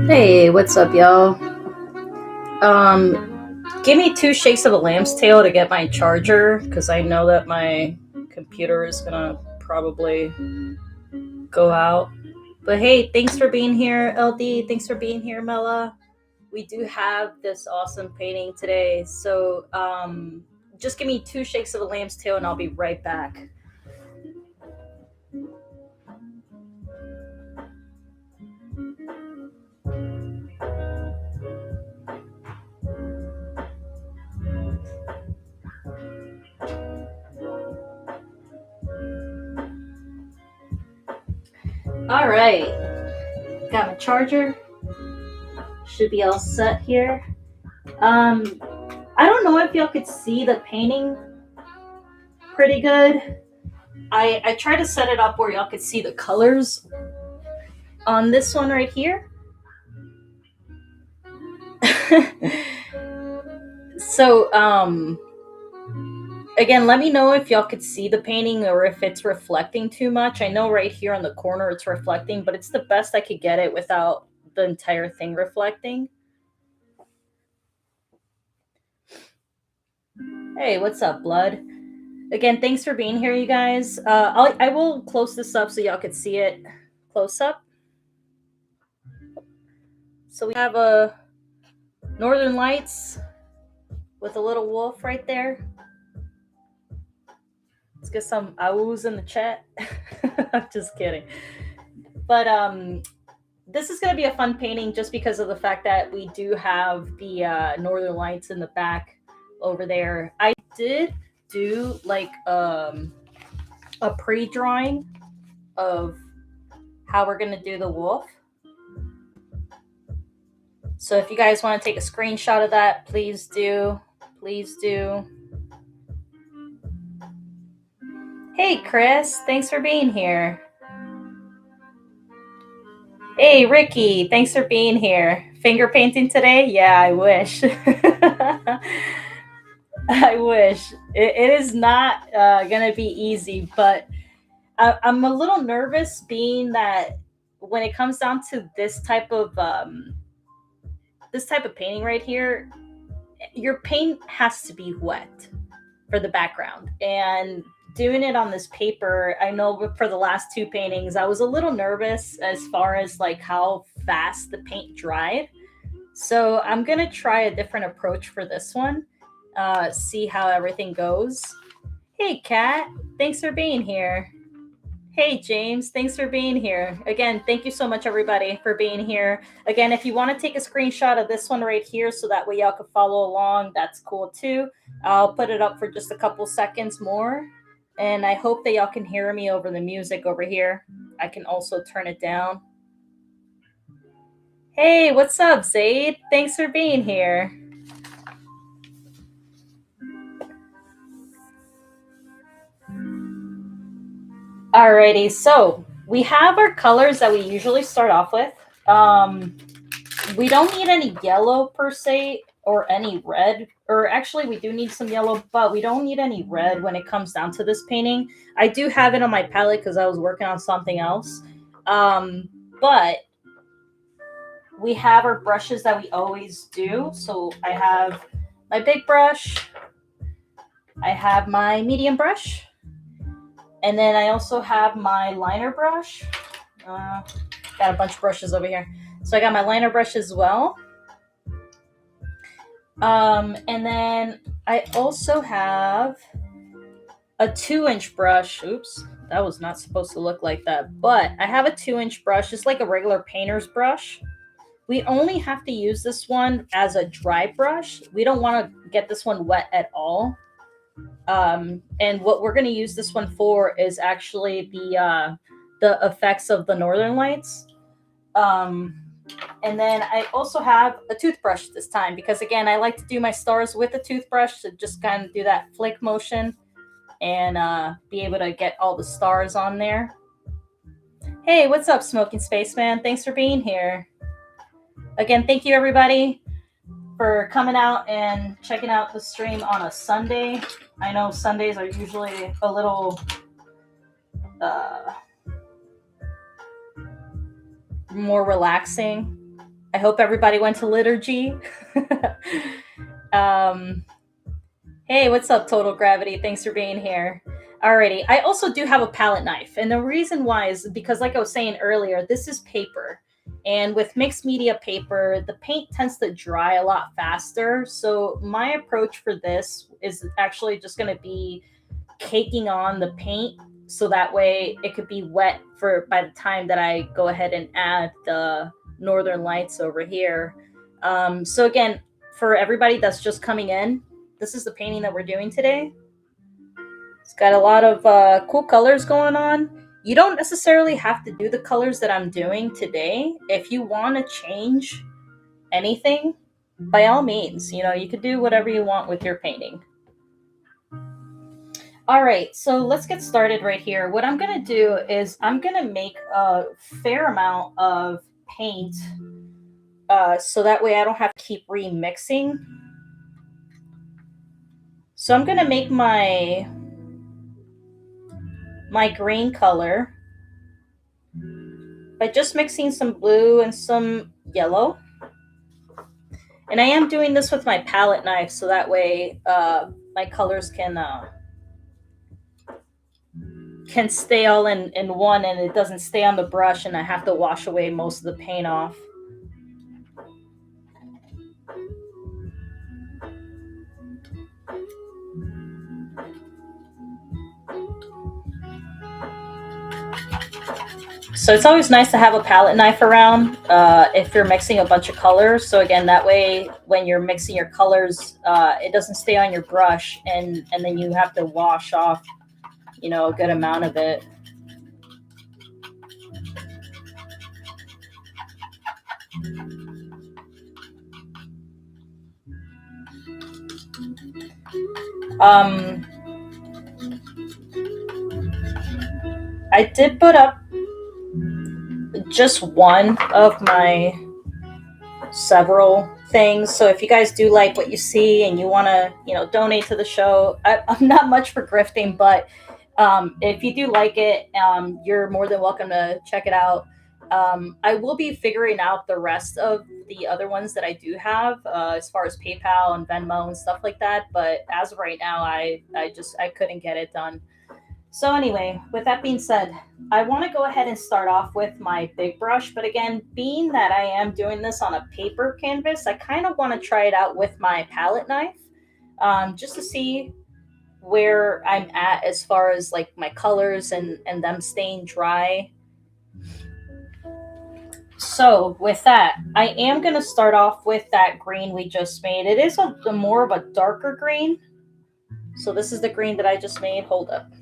Hey, what's up, y'all? Give me 2 shakes of a lamb's tail to get my charger, because I know that my computer is gonna probably go out. But hey, thanks for being here, LD. Thanks for being here, Mela. We do have this awesome painting today, so just give me 2 shakes of a lamb's tail and I'll be right back. All right, got my charger. Should be all set here. I don't know if y'all could see the painting pretty good. I tried to set it up where y'all could see the colors on this one right here. So, again, let me know if y'all could see the painting or if it's reflecting too much. I know right here on the corner it's reflecting, but it's the best I could get it without the entire thing reflecting. Hey, what's up, Blood? Again, thanks for being here, you guys. I will close this up so y'all could see it close up. So we have a Northern Lights with a little wolf right there. Let's get some ows in the chat. I'm just kidding. But this is going to be a fun painting just because of the fact that we do have the Northern Lights in the back over there. I did do like a pre-drawing of how we're going to do the wolf. So if you guys want to take a screenshot of that, please do. Please do. Hey, Chris. Thanks for being here. Hey, Ricky. Thanks for being here. Finger painting today? Yeah, I wish. I wish. It is not going to be easy, but I'm a little nervous being that when it comes down to this type of painting right here, your paint has to be wet for the background. And doing it on this paper, I know for the last 2 paintings, I was a little nervous as far as like how fast the paint dried. So I'm going to try a different approach for this one. See how everything goes. Hey, Kat. Thanks for being here. Hey, James. Thanks for being here. Again, thank you so much, everybody, for being here. Again, if you want to take a screenshot of this one right here so that way y'all can follow along, that's cool too. I'll put it up for just a couple seconds more. And I hope that y'all can hear me over the music over here. I can also turn it down. Hey, what's up, Zaid? Thanks for being here. Alrighty, so we have our colors that we usually start off with. We don't need any yellow per se or any red, or actually we do need some yellow, but we don't need any red when it comes down to this painting. I do have it on my palette because I was working on something else. But we have our brushes that we always do. So I have my big brush. I have my medium brush. And then I also have my liner brush. Got a bunch of brushes over here. So I got my liner brush as well. And then I also have a 2-inch brush. Oops, that was not supposed to look like that. But I have a 2-inch brush, just like a regular painter's brush. We only have to use this one as a dry brush. We don't want to get this one wet at all. And what we're going to use this one for is actually the effects of the Northern Lights. And then I also have a toothbrush this time because, again, I like to do my stars with a toothbrush to just kind of do that flick motion and be able to get all the stars on there. Hey, what's up, Smoking Spaceman? Thanks for being here. Again, thank you, everybody, for coming out and checking out the stream on a Sunday. I know Sundays are usually a little more relaxing. I hope everybody went to liturgy. Hey, what's up, Total Gravity? Thanks for being here. Alrighty, I also do have a palette knife, and the reason why is because, like I was saying earlier, this is paper. And with mixed media paper, the paint tends to dry a lot faster. So my approach for this is actually just going to be caking on the paint so that way it could be wet for by the time that I go ahead and add the Northern Lights over here. So again, for everybody that's just coming in, this is the painting that we're doing today. It's got a lot of cool colors going on. You don't necessarily have to do the colors that I'm doing today. If you want to change anything, by all means, you could do whatever you want with your painting. All right, so let's get started right here. What I'm going to do is I'm going to make a fair amount of paint so that way I don't have to keep remixing. So I'm going to make my green color by just mixing some blue and some yellow. And I am doing this with my palette knife so that way my colors can stay all in one and it doesn't stay on the brush and I have to wash away most of the paint off. So it's always nice to have a palette knife around if you're mixing a bunch of colors. So again, that way when you're mixing your colors, it doesn't stay on your brush and then you have to wash off, a good amount of it. I did put up just one of my several things. So if you guys do like what you see and you want to, donate to the show, I'm not much for grifting, but if you do like it, you're more than welcome to check it out. I will be figuring out the rest of the other ones that I do have as far as PayPal and Venmo and stuff like that. But as of right now, I couldn't get it done. So anyway, with that being said, I want to go ahead and start off with my big brush. But again, being that I am doing this on a paper canvas, I kind of want to try it out with my palette knife just to see where I'm at as far as like my colors and them staying dry. So with that, I am going to start off with that green we just made. It is a more of a darker green. So this is the green that I just made. Hold up.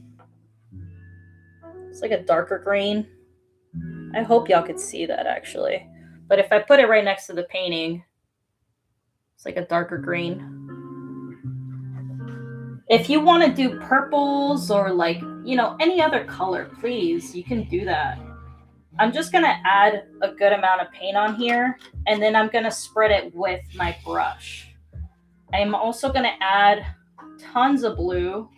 It's like a darker green. I hope y'all could see that actually. But if I put it right next to the painting, it's like a darker green. If you want to do purples or like, any other color, please, you can do that. I'm just going to add a good amount of paint on here, and then I'm going to spread it with my brush. I'm also going to add tons of blue.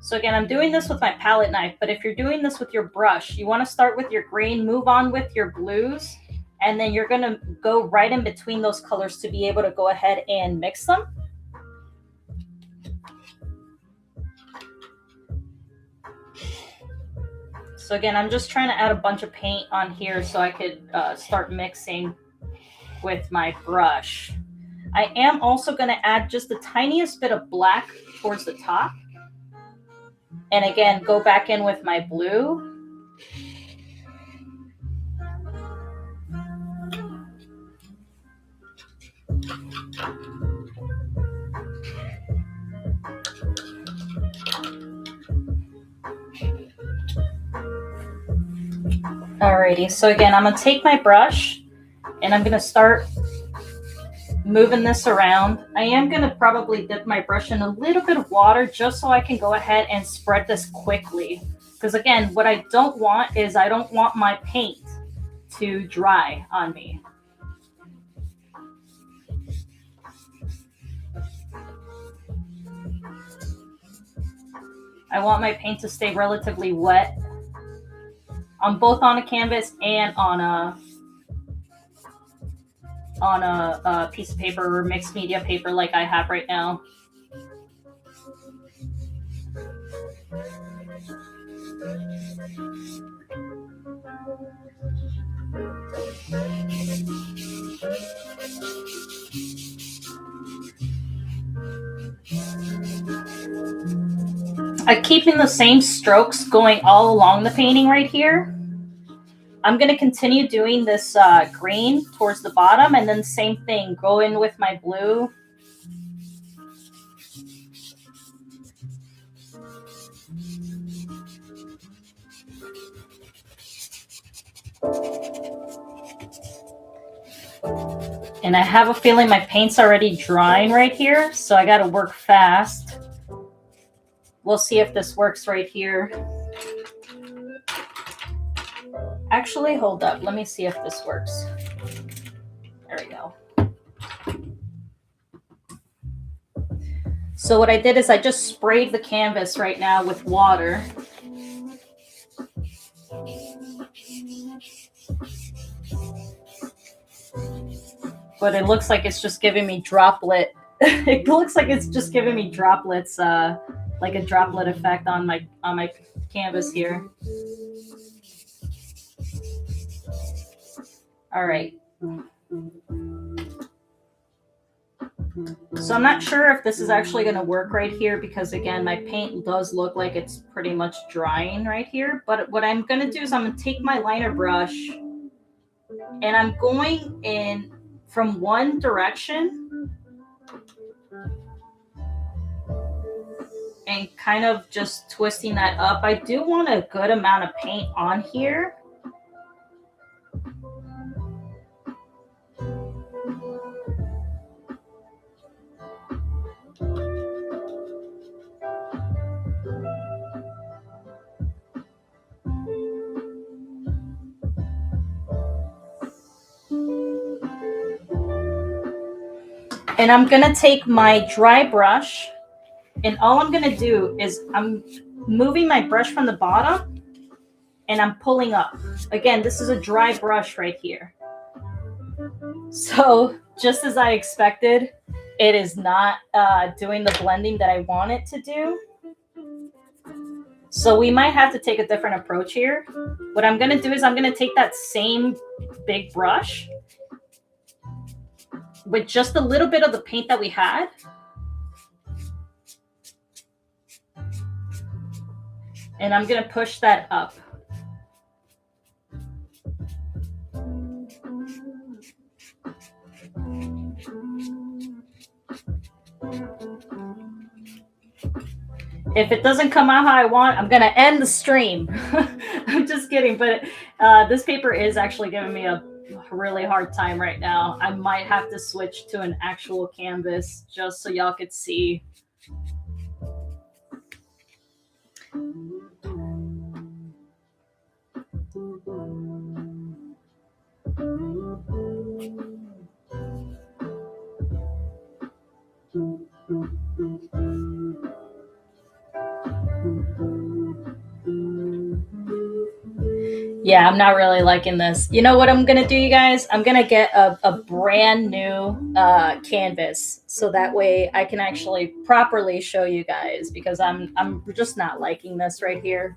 So again, I'm doing this with my palette knife, but if you're doing this with your brush, you want to start with your green, move on with your blues, and then you're going to go right in between those colors to be able to go ahead and mix them. So again, I'm just trying to add a bunch of paint on here so I could start mixing with my brush. I am also going to add just the tiniest bit of black towards the top. And again, go back in with my blue. Alrighty. Alrighty, so again, I'm going to take my brush and I'm going to start moving this around. I am going to probably dip my brush in a little bit of water just so I can go ahead and spread this quickly. Because again, what I don't want is I don't want my paint to dry on me. I want my paint to stay relatively wet on both on a canvas and on a piece of paper or mixed media paper like I have right now. I'm keeping the same strokes going all along the painting right here. I'm going to continue doing this green towards the bottom, and then same thing, go in with my blue. And I have a feeling my paint's already drying right here, so I got to work fast. We'll see if this works right here. Actually, hold up. Let me see if this works. There we go. So what I did is I just sprayed the canvas right now with water. But it looks like it's just giving me droplet. It looks like it's just giving me droplets, like a droplet effect on my canvas here. All right. So I'm not sure if this is actually going to work right here because, again, my paint does look like it's pretty much drying right here. But what I'm going to do is I'm going to take my liner brush and I'm going in from one direction and kind of just twisting that up. I do want a good amount of paint on here. And I'm going to take my dry brush, and all I'm going to do is I'm moving my brush from the bottom and I'm pulling up. Again, this is a dry brush right here. So just as I expected, it is not doing the blending that I want it to do. So we might have to take a different approach here. What I'm going to do is I'm going to take that same big brush with just a little bit of the paint that we had. And I'm going to push that up. If it doesn't come out how I want, I'm going to end the stream. I'm just kidding. But this paper is actually giving me a really hard time right now. I might have to switch to an actual canvas just so y'all could see. Yeah, I'm not really liking this. You know what I'm going to do, you guys? I'm going to get a brand new canvas so that way I can actually properly show you guys because I'm just not liking this right here.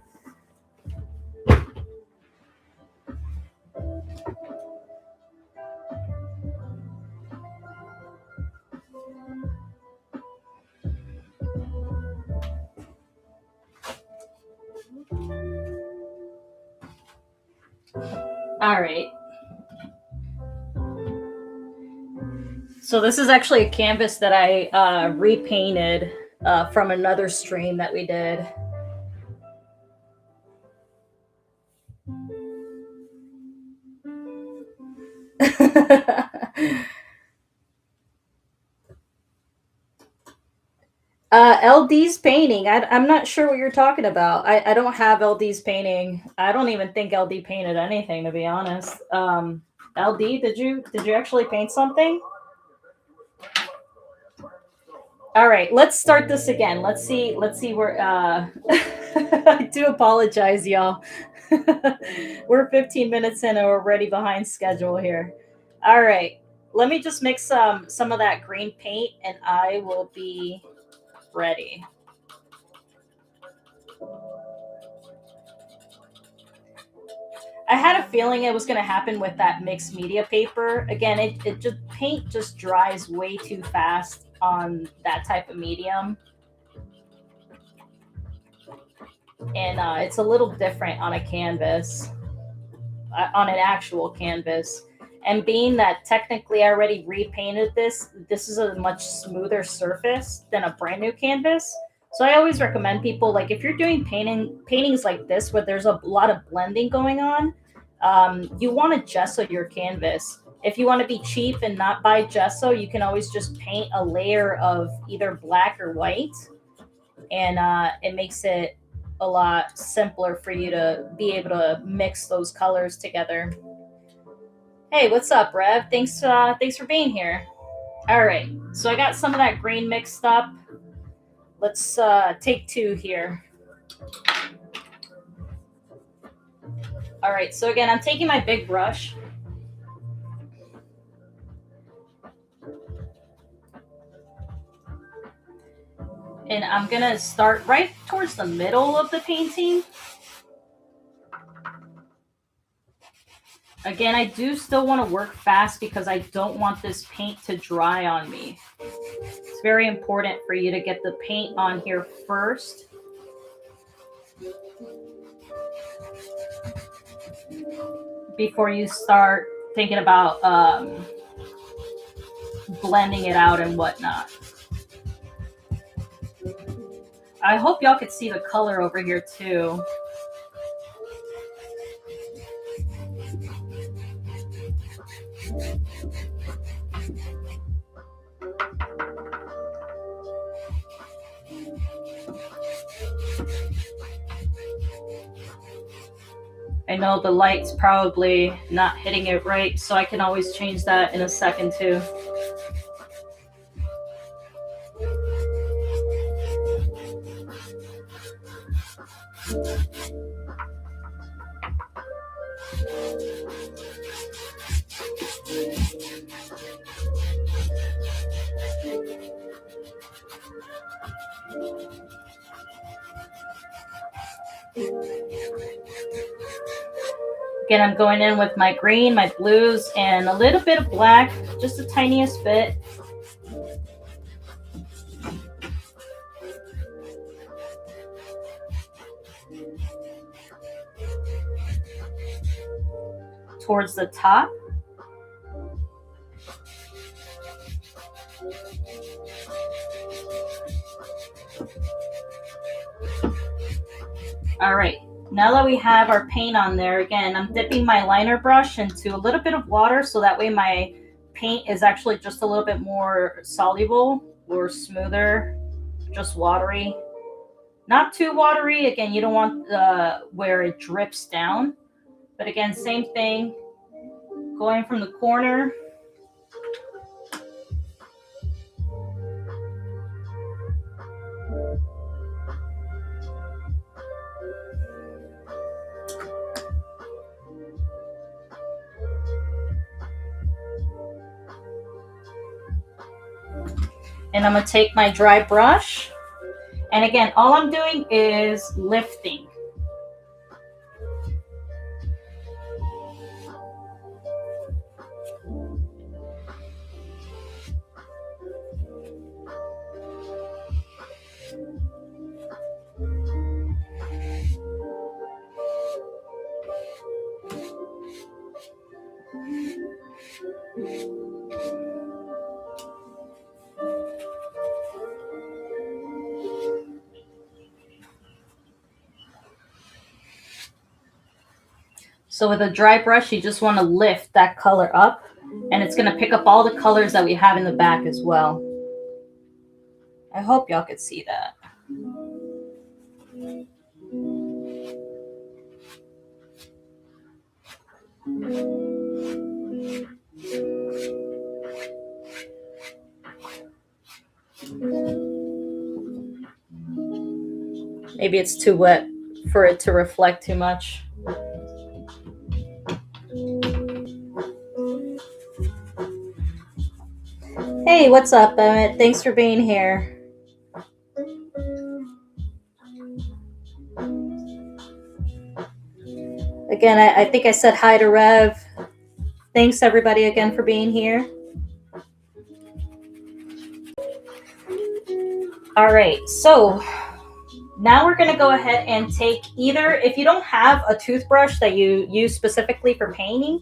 All right. So this is actually a canvas that I repainted from another stream that we did. LD's painting. I'm not sure what you're talking about. I don't have LD's painting. I don't even think LD painted anything, to be honest. LD, did you actually paint something? All right, let's start this again. Let's see where I do apologize, y'all. We're 15 minutes in and we're already behind schedule here. All right. Let me just mix some of that green paint and I will be ready. I had a feeling it was going to happen with that mixed media paper. Again, it just paint just dries way too fast on that type of medium. And it's a little different on a canvas, on an actual canvas. And being that technically I already repainted this is a much smoother surface than a brand new canvas. So I always recommend people, like, if you're doing paintings like this where there's a lot of blending going on, you want to gesso your canvas. If you want to be cheap and not buy gesso, you can always just paint a layer of either black or white, and it makes it a lot simpler for you to be able to mix those colors together. Hey, what's up, Rev? Thanks for being here. All right, so I got some of that green mixed up. Let's take two here. All right, so again, I'm taking my big brush. And I'm gonna start right towards the middle of the painting. Again, I do still want to work fast because I don't want this paint to dry on me. It's very important for you to get the paint on here first. Before you start thinking about blending it out and whatnot. I hope y'all could see the color over here too. I know the light's probably not hitting it right, so I can always change that in a second too. Again, I'm going in with my green, my blues, and a little bit of black, just the tiniest bit. Towards the top. All right, now that we have our paint on there, again, I'm dipping my liner brush into a little bit of water so that way my paint is actually just a little bit more soluble or smoother, just watery. Not too watery. Again, you don't want where it drips down. But again, same thing, going from the corner. And I'm going to take my dry brush. And again, all I'm doing is lifting. So with a dry brush, you just want to lift that color up, and it's going to pick up all the colors that we have in the back as well. I hope y'all could see that. Maybe it's too wet for it to reflect too much. Hey, what's up, Emmett? Thanks for being here. Again, I think I said hi to Rev. Thanks, everybody, again for being here. All right, so now we're going to go ahead and take either, if you don't have a toothbrush that you use specifically for painting,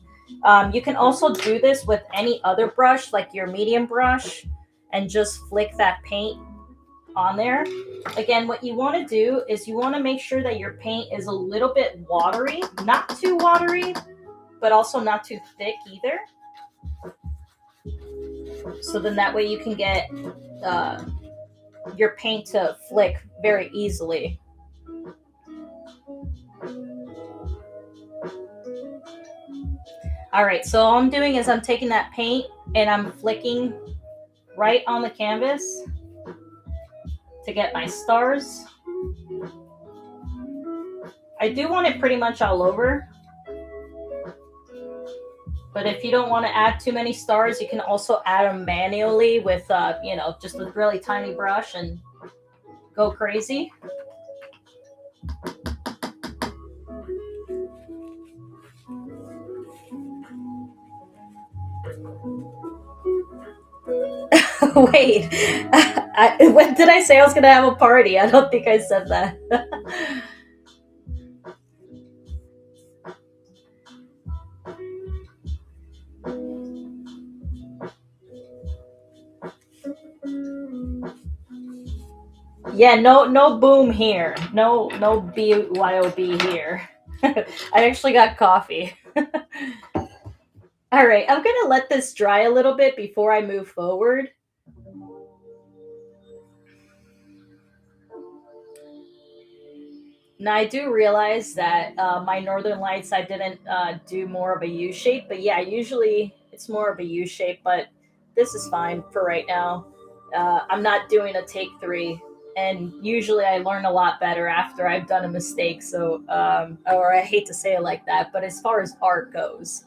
you can also do this with any other brush, like your medium brush, and just flick that paint on there. Again, what you want to do is you want to make sure that your paint is a little bit watery, not too watery, but also not too thick either. So then that way you can get your paint to flick very easily. All right, so all I'm doing is I'm taking that paint and I'm flicking right on the canvas to get my stars. I do want it pretty much all over, but if you don't want to add too many stars, you can also add them manually with, just a really tiny brush and go crazy. Wait, when did I say I was going to have a party? I don't think I said that. Yeah, no boom here. No BYOB here. I actually got coffee. All right, I'm going to let this dry a little bit before I move forward. Now, I do realize that my Northern Lights, I didn't do more of a U shape, but yeah, usually it's more of a U shape, but this is fine for right now. I'm not doing a take 3, and usually I learn a lot better after I've done a mistake, so, or I hate to say it like that, but as far as art goes.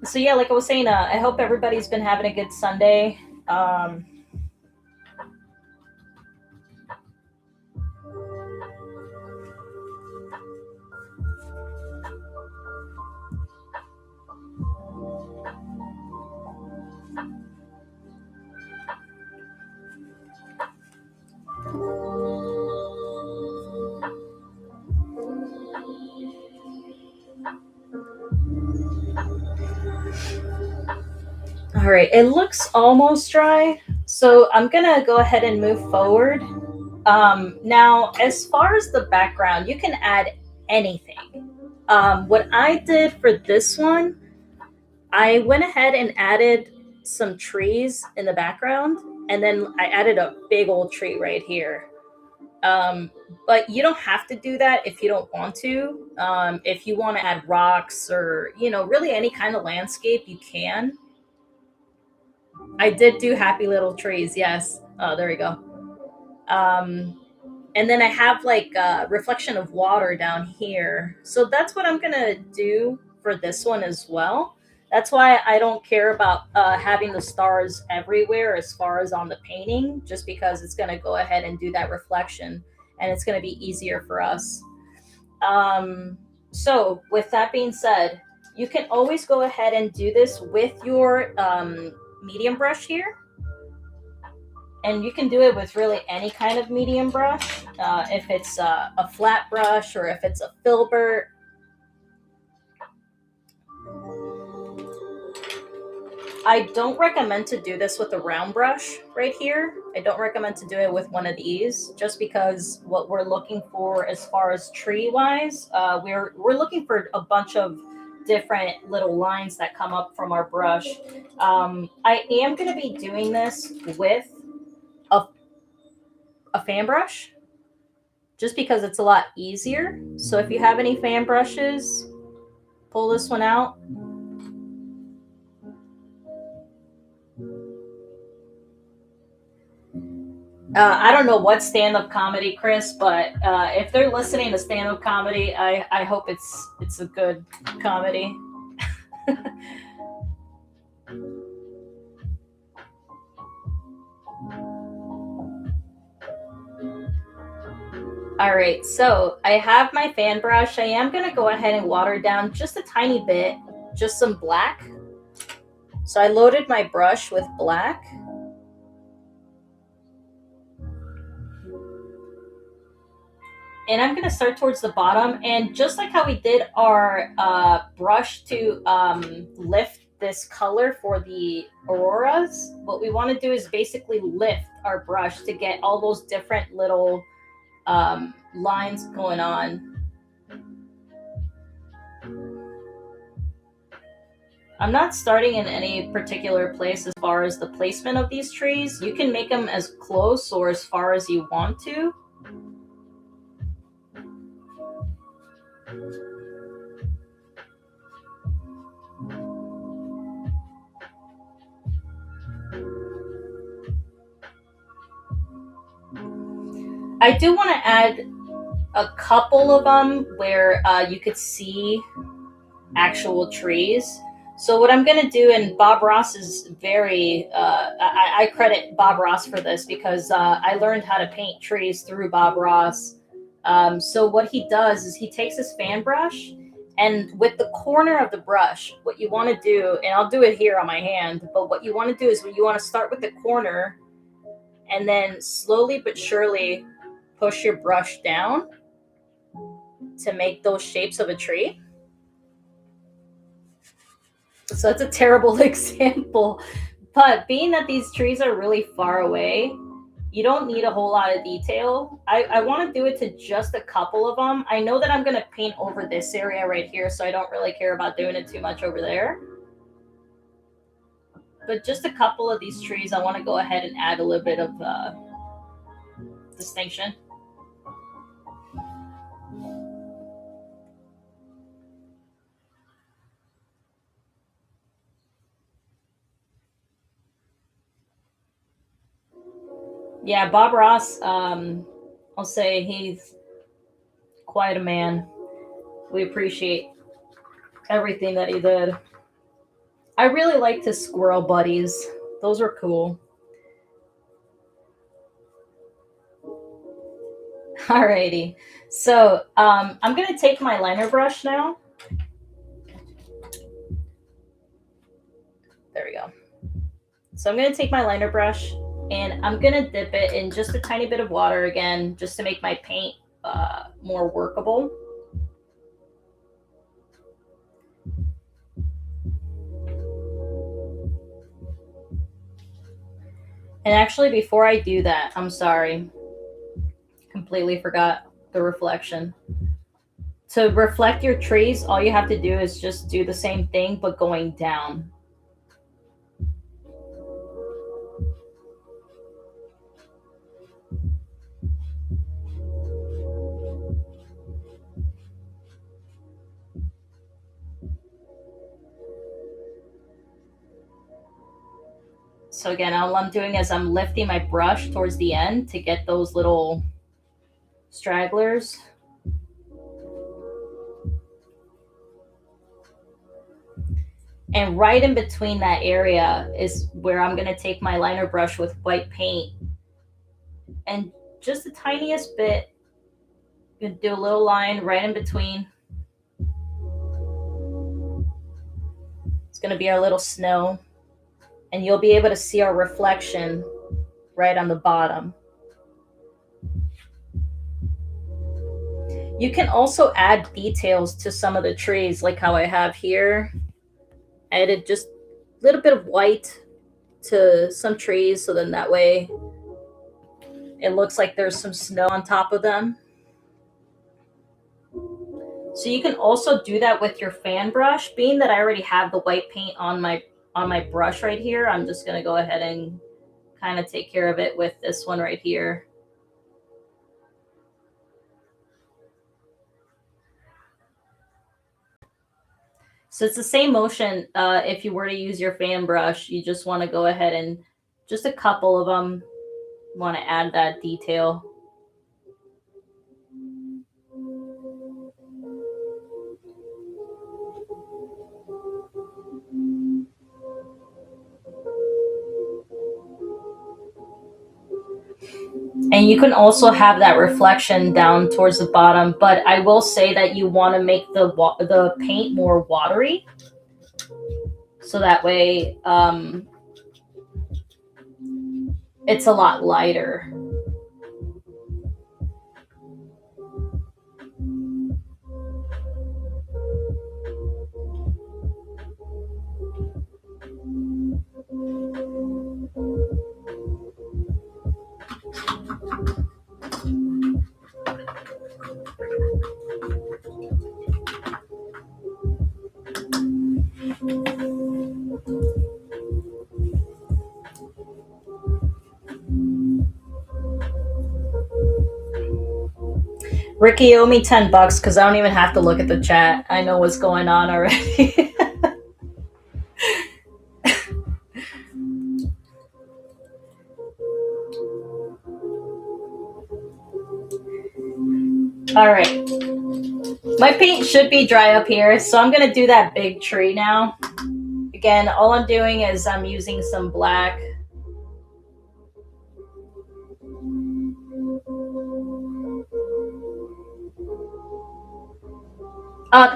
So yeah, like I was saying, I hope everybody's been having a good Sunday. All right, it looks almost dry, so I'm gonna go ahead and move forward. Now, as far as the background, you can add anything. What I did for this one, I went ahead and added some trees in the background, and then I added a big old tree right here. But you don't have to do that if you don't want to. If you want to add rocks or, really any kind of landscape, you can. I did do happy little trees, yes. Oh, there we go. And then I have like a reflection of water down here. So that's what I'm going to do for this one as well. That's why I don't care about having the stars everywhere as far as on the painting, just because it's going to go ahead and do that reflection and it's going to be easier for us. So with that being said, you can always go ahead and do this with your medium brush here. And you can do it with really any kind of medium brush, if it's a flat brush or if it's a filbert. I don't recommend to do this with a round brush right here. I don't recommend to do it with one of these, just because what we're looking for as far as tree wise, we're looking for a bunch of different little lines that come up from our brush. I am going to be doing this with a, a fan brush, just because it's a lot easier. So if you have any fan brushes, pull this one out. I don't know what stand-up comedy, Chris, but if they're listening to stand-up comedy, I hope it's a good comedy. All right, so I have my fan brush. I am going to go ahead and water down just a tiny bit, just some black. So I loaded my brush with black. And I'm going to start towards the bottom. And just like how we did our brush to lift this color for the auroras, what we want to do is basically lift our brush to get all those different little lines going on. I'm not starting in any particular place as far as the placement of these trees. You can make them as close or as far as you want to. I do want to add a couple of them where you could see actual trees. So what I'm going to do, and Bob Ross is very, I credit Bob Ross for this because I learned how to paint trees through Bob Ross. So what he does is he takes his fan brush, and with the corner of the brush, what you want to do, and I'll do it here on my hand, but what you want to do is you want to start with the corner and then slowly but surely push your brush down to make those shapes of a tree. So it's a terrible example, but being that these trees are really far away, you don't need a whole lot of detail. I want to do it to just a couple of them. I know that I'm going to paint over this area right here, so I don't really care about doing it too much over there. But just a couple of these trees, I want to go ahead and add a little bit of distinction. Yeah, Bob Ross, I'll say he's quite a man. We appreciate everything that he did. I really liked his squirrel buddies. Those were cool. Alrighty. So I'm going to take my liner brush now. There we go. So I'm going to take my liner brush and I'm going to dip it in just a tiny bit of water again, just to make my paint more workable. And actually, before I do that, I'm sorry, completely forgot the reflection. To reflect your trees, all you have to do is just do the same thing, but going down. So again, all I'm doing is I'm lifting my brush towards the end to get those little stragglers. And right in between that area is where I'm going to take my liner brush with white paint. And just the tiniest bit, I'm going to do a little line right in between. It's going to be our little snow. And you'll be able to see our reflection right on the bottom. You can also add details to some of the trees, like how I have here. I added just little bit of white to some trees, so then that way it looks like there's some snow on top of them. So you can also do that with your fan brush. Being that I already have the white paint on my brush right here, I'm just going to go ahead and kind of take care of it with this one right here. So it's the same motion. If you were to use your fan brush, you just want to go ahead and just a couple of them want to add that detail. And you can also have that reflection down towards the bottom, but I will say that you want to make the paint more watery, so that way it's a lot lighter. Ricky, you owe me $10 because I don't even have to look at the chat. I know what's going on already. All right. My paint should be dry up here, so I'm going to do that big tree now. Again, all I'm doing is I'm using some black.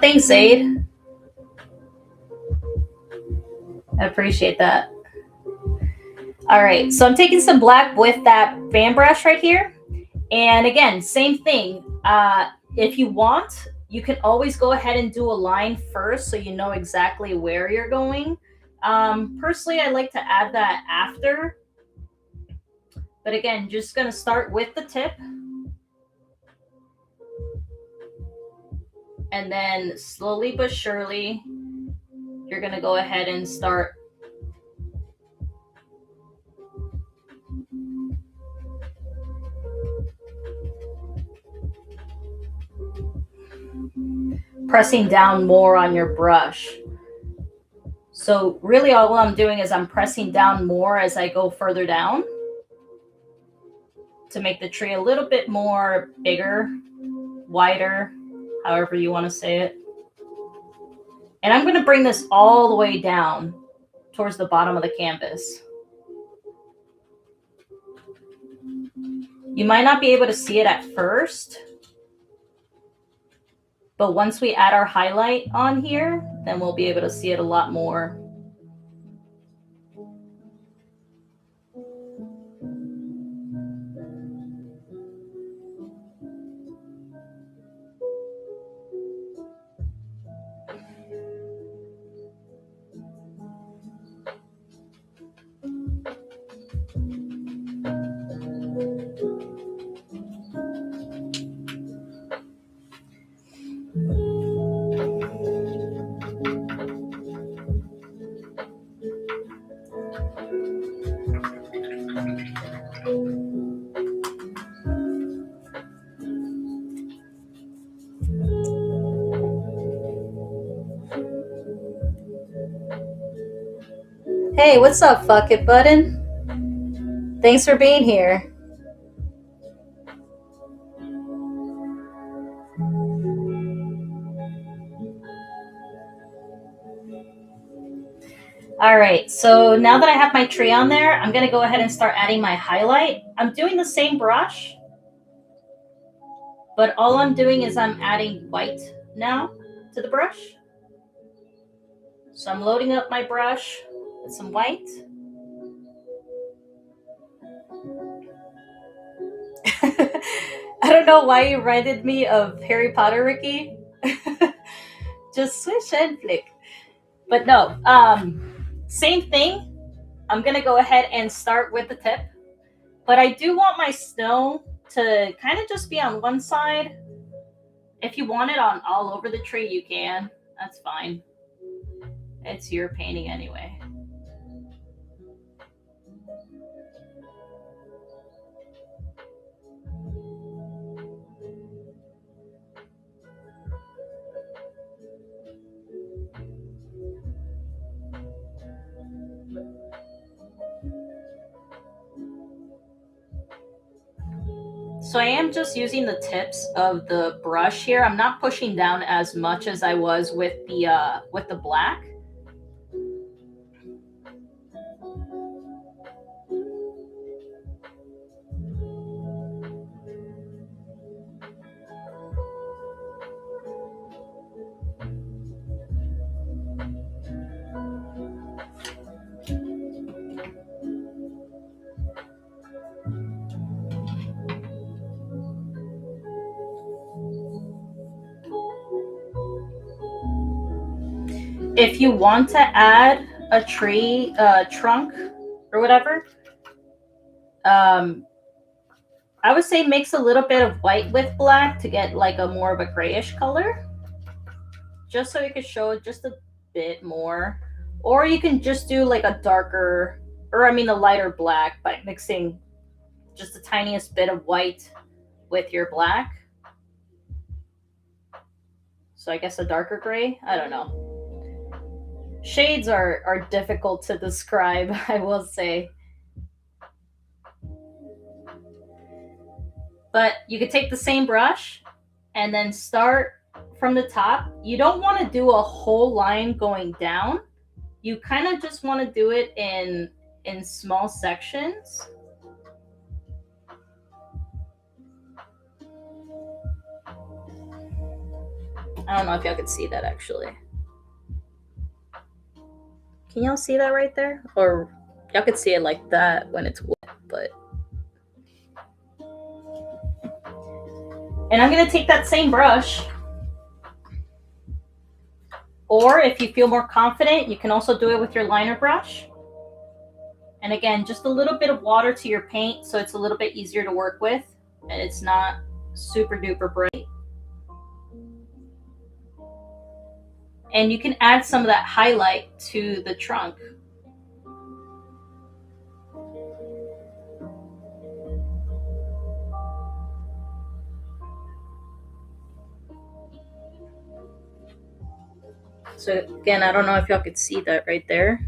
Thanks, Zaid. I appreciate that. All right, so I'm taking some black with that fan brush right here. And again, same thing. If you want, you can always go ahead and do a line first so you know exactly where you're going. Personally, I like to add that after. But again, just going to start with the tip. And then slowly but surely, you're going to go ahead and start pressing down more on your brush. So really all I'm doing is I'm pressing down more as I go further down to make the tree a little bit more bigger, wider, however you want to say it. And I'm going to bring this all the way down towards the bottom of the canvas. You might not be able to see it at first, but once we add our highlight on here, then we'll be able to see it a lot more. Hey, what's up, Fuck It Button? Thanks for being here. All right, so now that I have my tree on there, I'm going to go ahead and start adding my highlight. I'm doing the same brush, but all I'm doing is I'm adding white now to the brush. So I'm loading up my brush with some white. I don't know why you reminded me of Harry Potter, Ricky. Just swish and flick. But no, Same thing. I'm going to go ahead and start with the tip. But I do want my snow to kind of just be on one side. If you want it on all over the tree, you can. That's fine. It's your painting anyway. So I am just using the tips of the brush here. I'm not pushing down as much as I was with the black. If you want to add a tree trunk or whatever, I would say mix a little bit of white with black to get like a more of a grayish color, just so you can show it just a bit more. Or you can just do like a darker, or I mean a lighter black by mixing just the tiniest bit of white with your black. So I guess a darker gray, I don't know. Shades are difficult to describe, I will say. But you could take the same brush and then start from the top. You don't want to do a whole line going down. You kind of just want to do it in small sections. I don't know if y'all could see that actually. Can y'all see that right there? Or y'all could see it like that when it's wet, but. And I'm going to take that same brush. Or if you feel more confident, you can also do it with your liner brush. And again, just a little bit of water to your paint so it's a little bit easier to work with and it's not super duper bright. And you can add some of that highlight to the trunk. So again, I don't know if y'all could see that right there.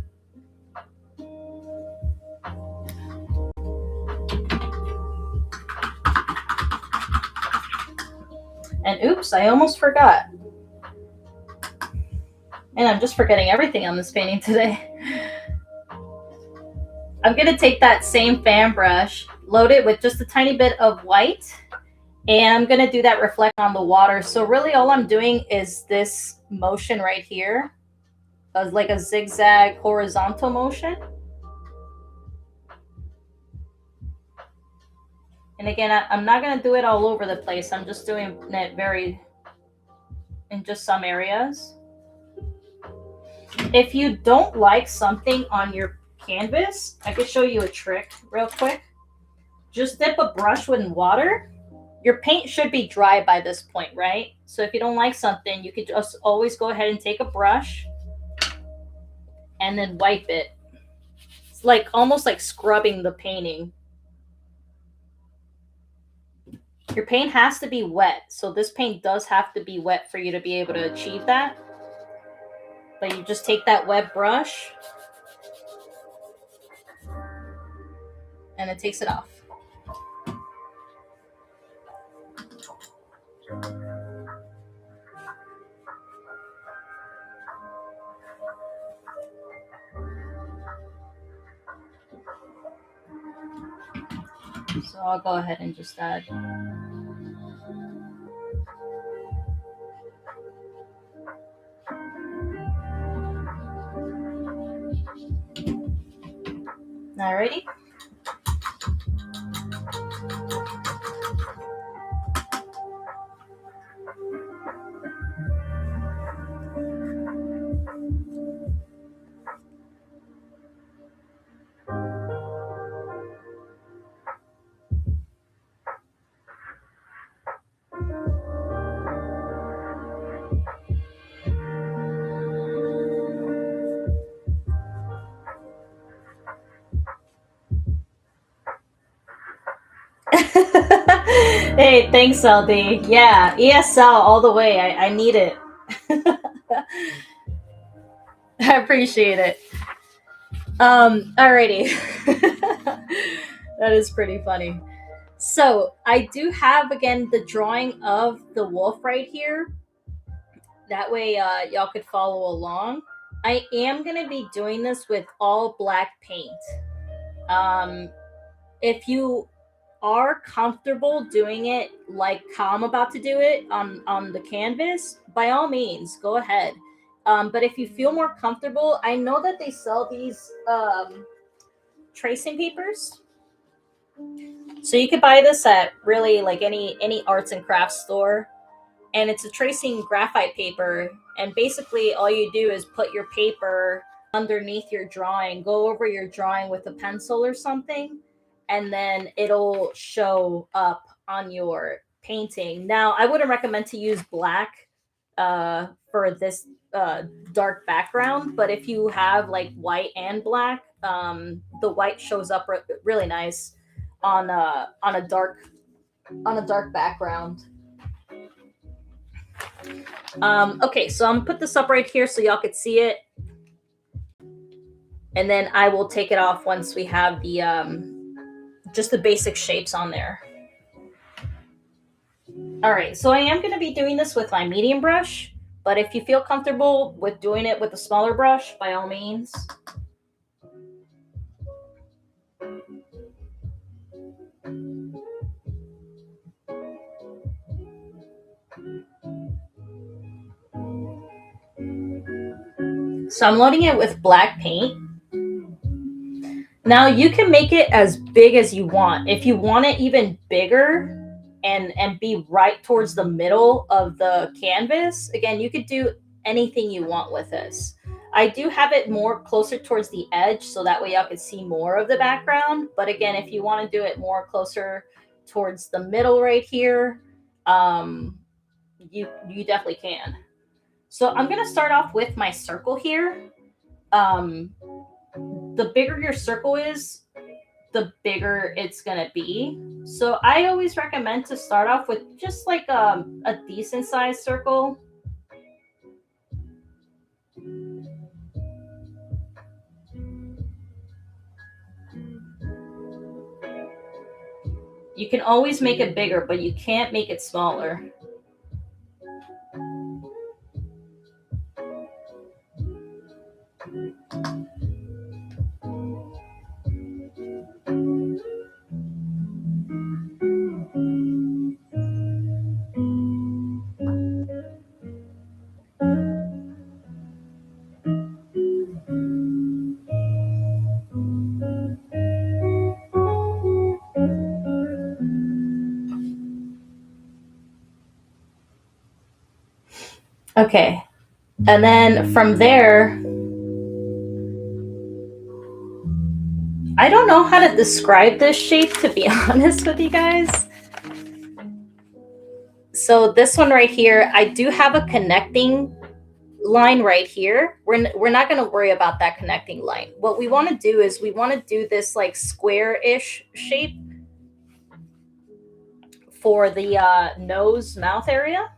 And oops, I almost forgot. And I'm just forgetting everything on this painting today. I'm going to take that same fan brush, load it with just a tiny bit of white, and I'm going to do that reflect on the water. So really all I'm doing is this motion right here, like a zigzag horizontal motion. And again, I'm not going to do it all over the place. I'm just doing it in just some areas. If you don't like something on your canvas, I could show you a trick real quick. Just dip a brush in water. Your paint should be dry by this point, right? So if you don't like something, you could just always go ahead and take a brush and then wipe it. It's like almost like scrubbing the painting. Your paint has to be wet. So this paint does have to be wet for you to be able to achieve that. But you just take that wet brush and it takes it off. So I'll go ahead and just add. Alrighty. Hey, thanks, LD. Yeah, ESL all the way. I need it. I appreciate it. Alrighty. That is pretty funny. So I do have again the drawing of the wolf right here. That way, y'all could follow along. I am gonna be doing this with all black paint. Um, if you are comfortable doing it like I'm about to do it on the canvas, by all means, go ahead. But if you feel more comfortable, I know that they sell these tracing papers. So you could buy this at really like any arts and crafts store, and it's a tracing graphite paper. And basically, all you do is put your paper underneath your drawing, go over your drawing with a pencil or something, and then it'll show up on your painting. Now, I wouldn't recommend to use black for this dark background, but if you have like white and black, the white shows up really nice on a dark background. Okay, so I'm gonna put this up right here so y'all could see it, and then I will take it off once we have the just the basic shapes on there. All right, so I am going to be doing this with my medium brush, but if you feel comfortable with doing it with a smaller brush, by all means. So I'm loading it with black paint. Now you can make it as big as you want. If you want it even bigger and be right towards the middle of the canvas, again, you could do anything you want with this. I do have it more closer towards the edge so that way y'all can see more of the background. But again, if you want to do it more closer towards the middle right here, you definitely can. So I'm going to start off with my circle here. The bigger your circle is, the bigger it's going to be. So I always recommend to start off with just like a decent sized circle. You can always make it bigger, but you can't make it smaller. Okay. And then from there, I don't know how to describe this shape, to be honest with you guys. So this one right here, I do have a connecting line right here. We're not going to worry about that connecting line. What we want to do is we want to do this like square-ish shape for the nose mouth area.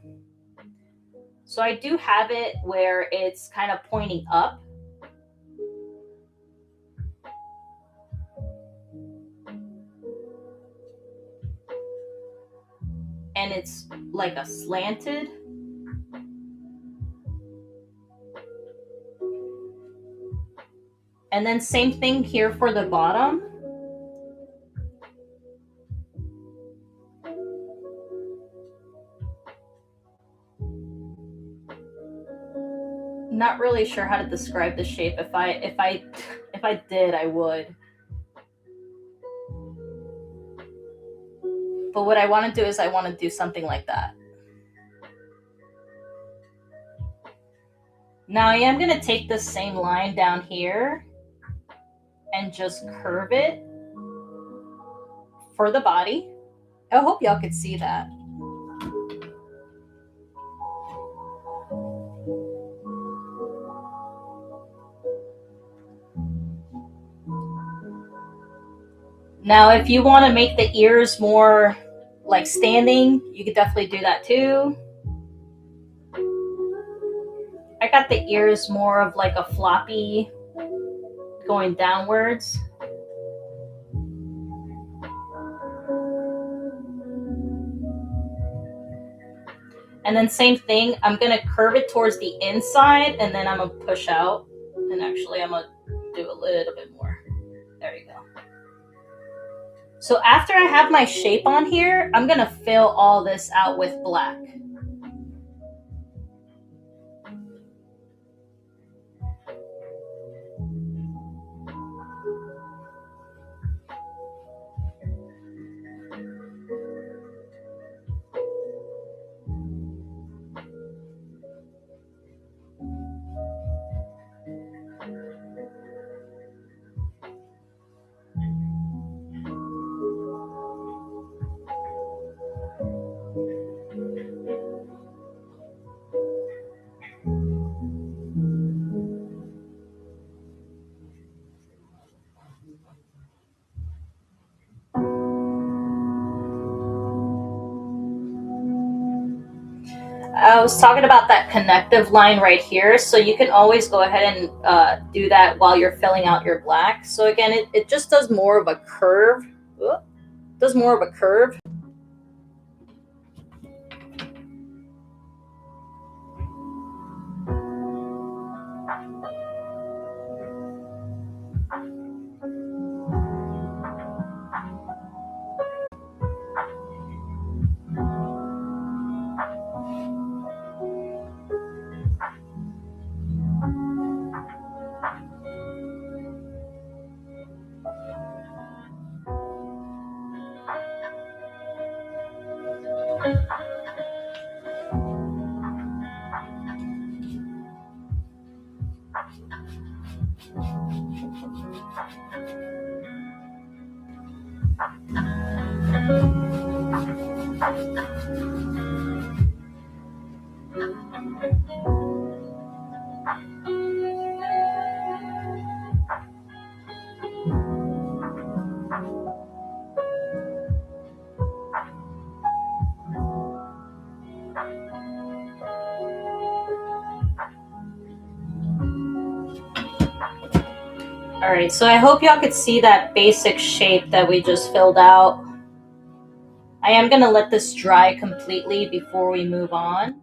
So I do have it where it's kind of pointing up. And it's like a slanted. And then same thing here for the bottom. Not really sure how to describe the shape. If I did, I would. But what I want to do is I want to do something like that. Now I am going to take this same line down here and just curve it for the body. I hope y'all could see that. Now, if you want to make the ears more like standing, you could definitely do that too. I got the ears more of like a floppy going downwards. And then same thing, I'm gonna curve it towards the inside and then I'm gonna push out. And actually I'm gonna do a little bit more. There you go. So after I have my shape on here, I'm gonna fill all this out with black. I was talking about that connective line right here, so you can always go ahead and do that while you're filling out your black. So again, it just does more of a curve. Ooh, does more of a curve. All right, so I hope y'all could see that basic shape that we just filled out. I am gonna let this dry completely before we move on.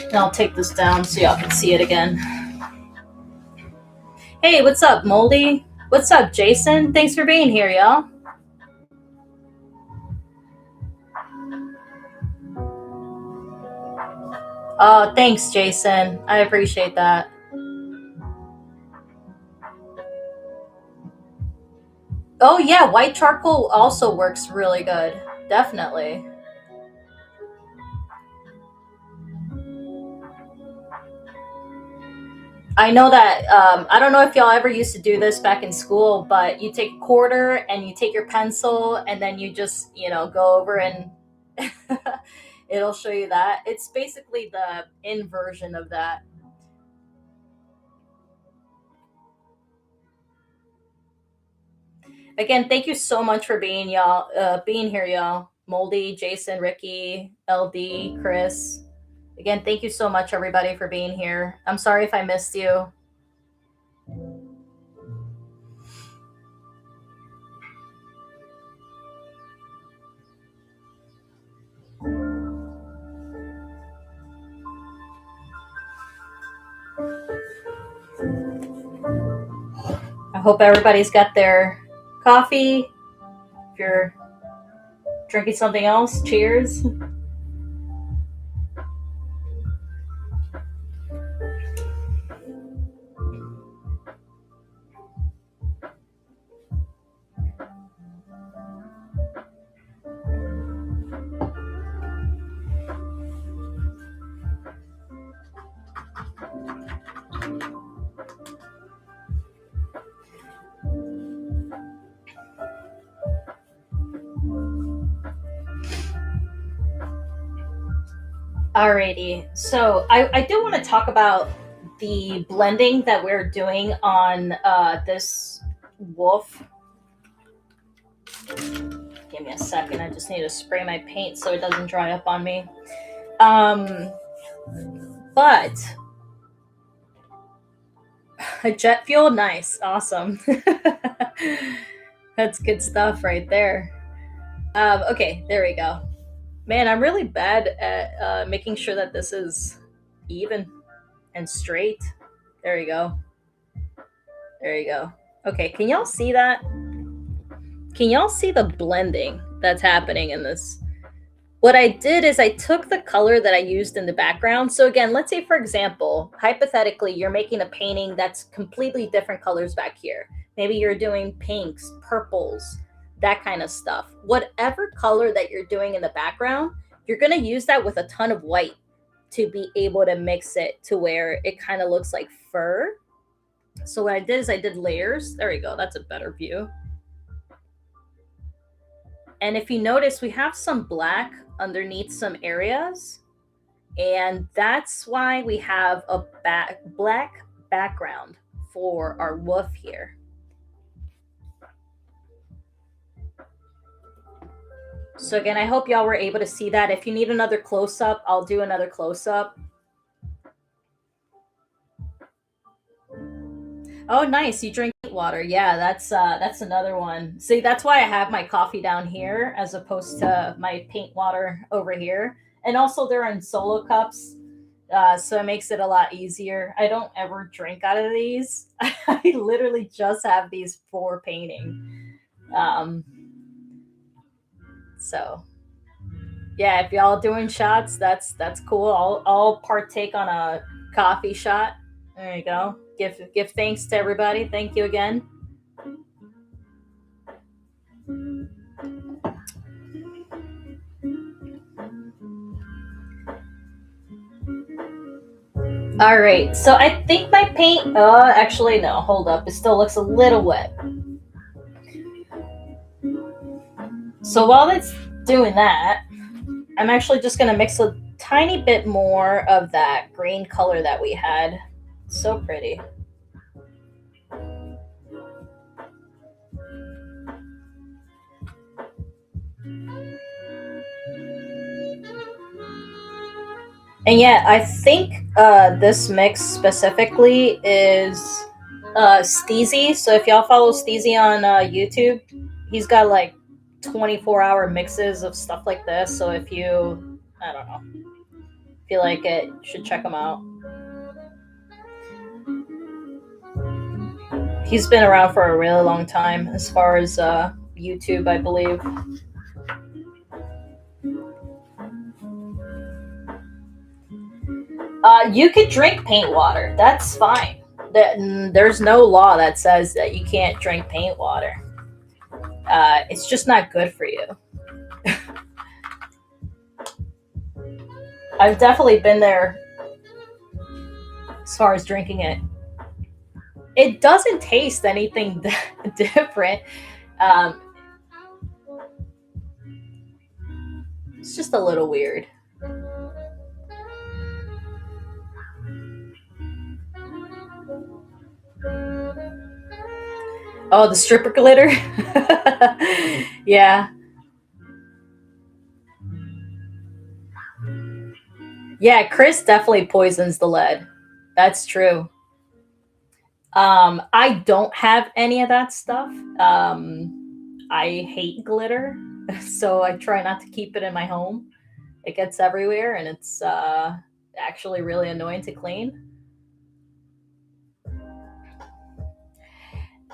And I'll take this down so y'all can see it again. Hey, what's up, Moldy? What's up, Jason? Thanks for being here, y'all. Oh, thanks, Jason. I appreciate that. Oh, yeah, white charcoal also works really good. Definitely. I know that, I don't know if y'all ever used to do this back in school, but you take a quarter and you take your pencil and then you just, go over and it'll show you that. It's basically the inversion of that. Again, thank you so much for being here, y'all. Moldy, Jason, Ricky, LD, Chris. Again, thank you so much, everybody, for being here. I'm sorry if I missed you. I hope everybody's got their coffee. If you're drinking something else, cheers. Alrighty, so I do want to talk about the blending that we're doing on this wolf. Give me a second, I just need to spray my paint so it doesn't dry up on me. But a jet fuel, nice, awesome. That's good stuff right there. Okay, there we go. Man, I'm really bad at making sure that this is even and straight. There you go. There you go. Okay, can y'all see that? Can y'all see the blending that's happening in this? What I did is I took the color that I used in the background. So again, let's say for example, hypothetically, you're making a painting that's completely different colors back here. Maybe you're doing pinks, purples, that kind of stuff. Whatever color that you're doing in the background, you're going to use that with a ton of white to be able to mix it to where it kind of looks like fur. So what I did is I did layers. There we go. That's a better view. And if you notice, we have some black underneath some areas. And that's why we have a black background for our wolf here. So again, I hope y'all were able to see that. If you need another close-up, I'll do another close-up. Oh, nice. You drink water. Yeah, that's another one. See, that's why I have my coffee down here as opposed to my paint water over here. And also they're in solo cups, so it makes it a lot easier. I don't ever drink out of these. I literally just have these for painting. So yeah, if y'all doing shots, that's cool. I'll partake on a coffee shot. There you go. Give thanks to everybody. Thank you again. All right, so I think my paint. Actually, no. Hold up. It still looks a little wet. So while it's doing that, I'm actually just gonna mix a tiny bit more of that green color that we had. So pretty. And yeah, I think this mix specifically is Steezy. So if y'all follow Steezy on YouTube, he's got like 24-hour mixes of stuff like this. So if you, I don't know, feel like it, you should check him out. He's been around for a really long time as far as YouTube, I believe. You could drink paint water. That's fine. There's no law that says that you can't drink paint water. It's just not good for you. I've definitely been there as far as drinking it. It doesn't taste anything different. It's just a little weird. Oh, the stripper glitter? Yeah. Yeah, Chris definitely poisons the lead. That's true. I don't have any of that stuff. I hate glitter, so I try not to keep it in my home. It gets everywhere, and it's actually really annoying to clean.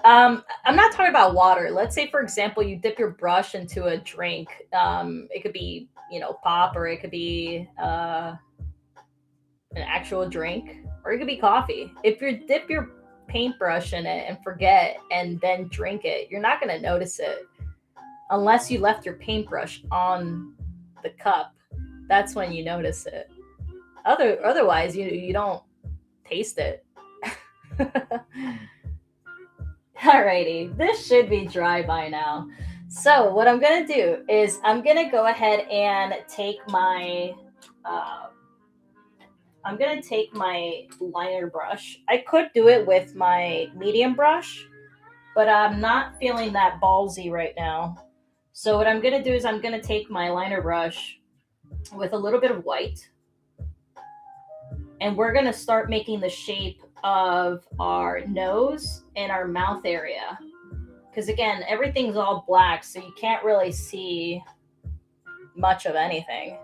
I'm not talking about water. Let's say, for example, you dip your brush into a drink. It could be, pop, or it could be an actual drink, or it could be coffee. If you dip your paintbrush in it and forget and then drink it, you're not going to notice it unless you left your paintbrush on the cup. That's when you notice it. Otherwise, you don't taste it. Alrighty, this should be dry by now. So what I'm gonna do is I'm gonna go ahead and take my I'm going to take my liner brush. I could do it with my medium brush, but I'm not feeling that ballsy right now. So what I'm going to do is I'm going to take my liner brush with a little bit of white, and we're going to start making the shape of our nose and our mouth area. Because again, everything's all black, so you can't really see much of anything.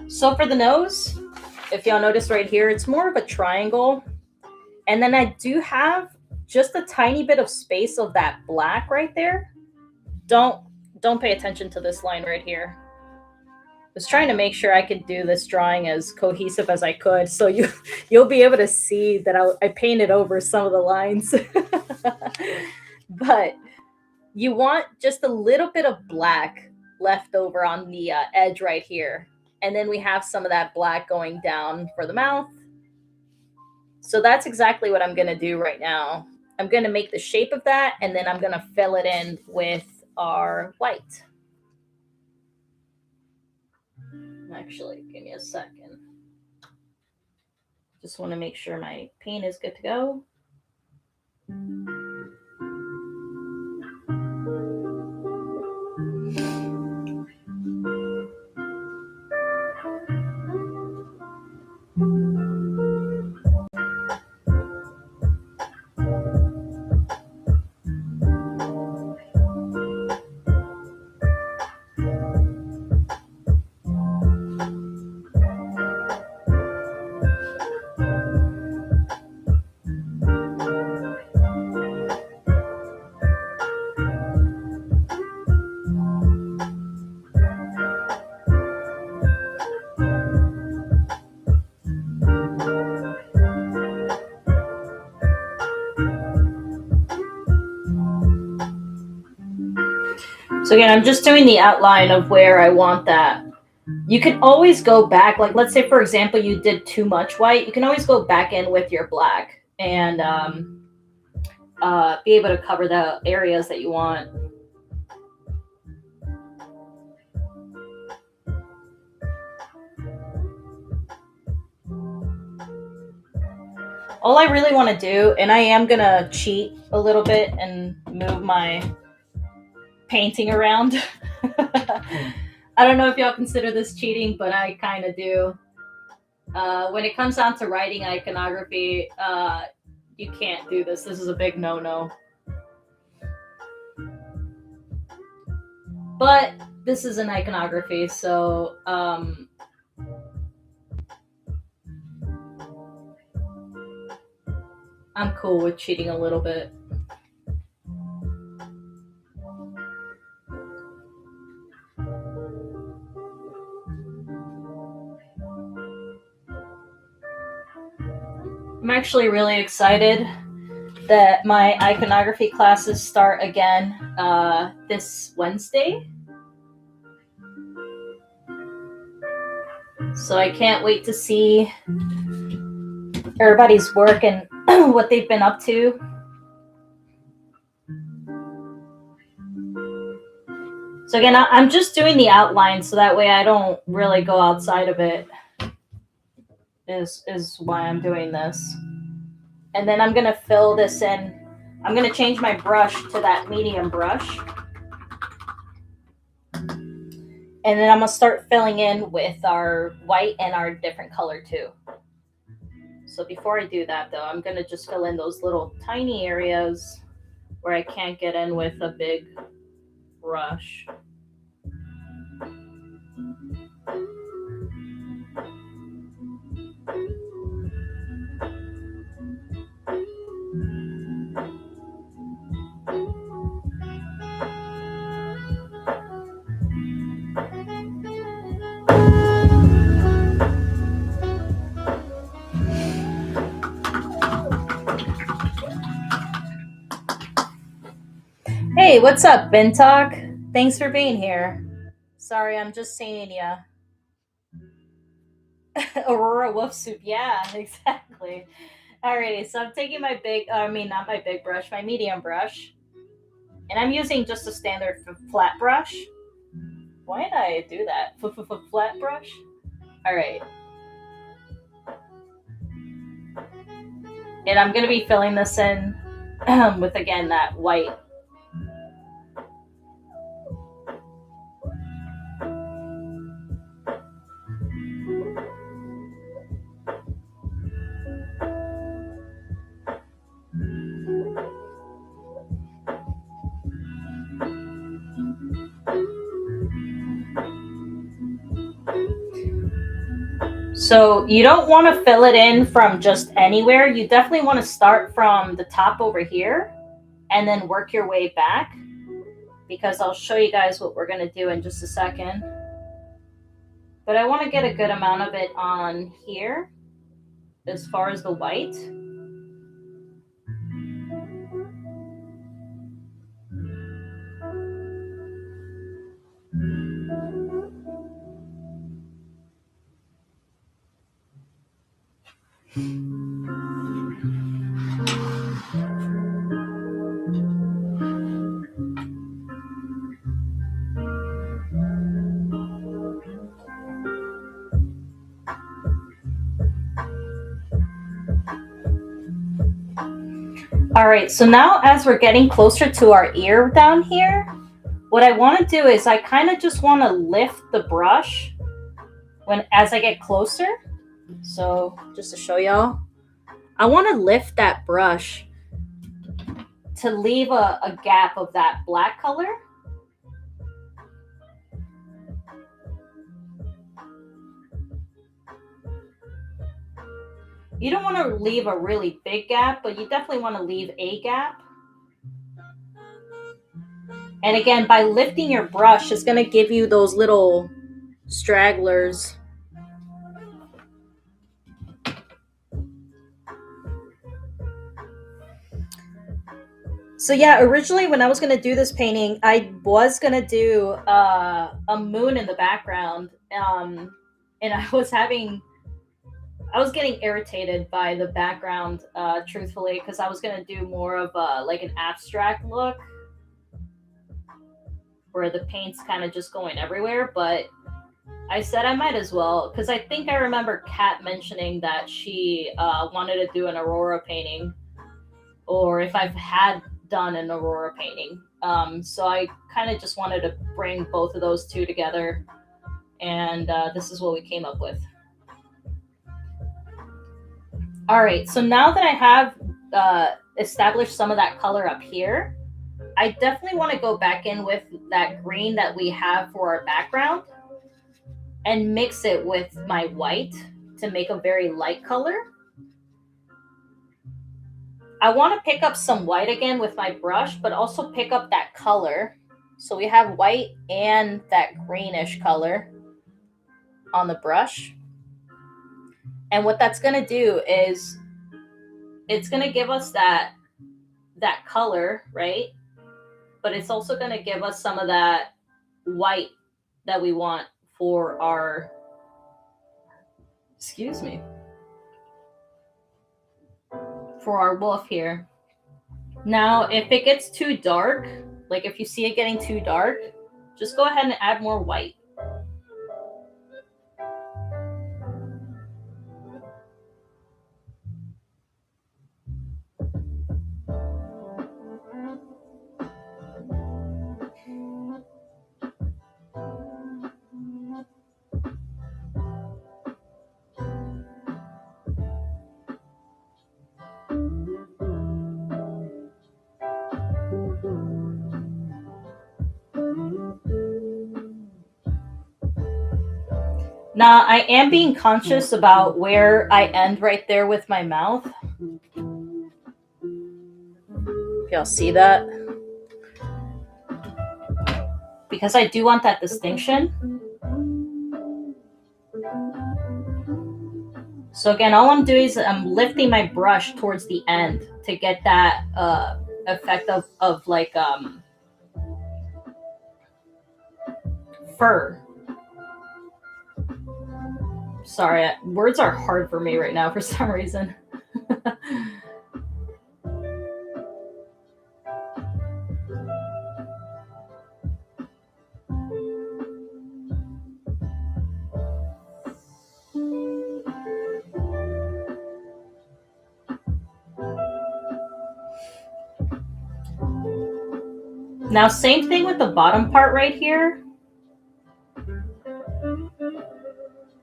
So for the nose, if y'all notice right here, it's more of a triangle. And then I do have just a tiny bit of space of that black right there. Don't pay attention to this line right here. I was trying to make sure I could do this drawing as cohesive as I could, so you'll be able to see that I painted over some of the lines. But you want just a little bit of black left over on the edge right here. And then we have some of that black going down for the mouth. So that's exactly what I'm going to do right now. I'm going to make the shape of that, and then I'm going to fill it in with our white. Actually, give me a second. Just want to make sure my paint is good to go. So again, I'm just doing the outline of where I want that. You can always go back, like let's say for example you did too much white, you can always go back in with your black and be able to cover the areas that you want. All I really want to do, and I am going to cheat a little bit and move my painting around. I don't know if y'all consider this cheating, but I kind of do. When it comes down to writing iconography, you can't do this. This is a big no-no. But this is an iconography, so I'm cool with cheating a little bit. I'm actually really excited that my iconography classes start again this Wednesday. So I can't wait to see everybody's work and what they've been up to. So again, I'm just doing the outline so that way I don't really go outside of it. Is why I'm doing this. And then I'm going to fill this in. I'm going to change my brush to that medium brush. And then I'm going to start filling in with our white and our different color too. So before I do that though, I'm going to just fill in those little tiny areas where I can't get in with a big brush. Hey, what's up, Ben Talk? Thanks for being here. Sorry, I'm just seeing ya. Aurora Wolf Soup. Yeah, exactly. Alrighty, so I'm taking my not my big brush, my medium brush. And I'm using just a standard flat brush. Why did I do that? Flat brush? Alright. And I'm going to be filling this in with, again, that white. So you don't want to fill it in from just anywhere. You definitely want to start from the top over here and then work your way back, because I'll show you guys what we're going to do in just a second. But I want to get a good amount of it on here as far as the white. All right, so now as we're getting closer to our ear down here, what I want to do is I kind of just want to lift the brush as I get closer. So just to show y'all, I want to lift that brush to leave a gap of that black color. You don't want to leave a really big gap, but you definitely want to leave a gap. And again, by lifting your brush, it's going to give you those little stragglers. So yeah, originally when I was going to do this painting, I was going to do a moon in the background. And I was getting irritated by the background, truthfully, because I was going to do more of like an abstract look where the paint's kind of just going everywhere. But I said I might as well, because I think I remember Kat mentioning that she wanted to do an aurora painting, or if I've had done an aurora painting. So I kind of just wanted to bring both of those two together, and this is what we came up with. All right, so now that I have established some of that color up here, I definitely want to go back in with that green that we have for our background and mix it with my white to make a very light color. I want to pick up some white again with my brush, but also pick up that color. So we have white and that greenish color on the brush. And what that's going to do is it's going to give us that color, right? But it's also going to give us some of that white that we want for our, for our wolf here. Now, if it gets too dark, like if you see it getting too dark, just go ahead and add more white. Now, I am being conscious about where I end right there with my mouth. If y'all see that. Because I do want that distinction. So again, all I'm doing is I'm lifting my brush towards the end to get that effect of like fur. Sorry, words are hard for me right now for some reason. Now, same thing with the bottom part right here.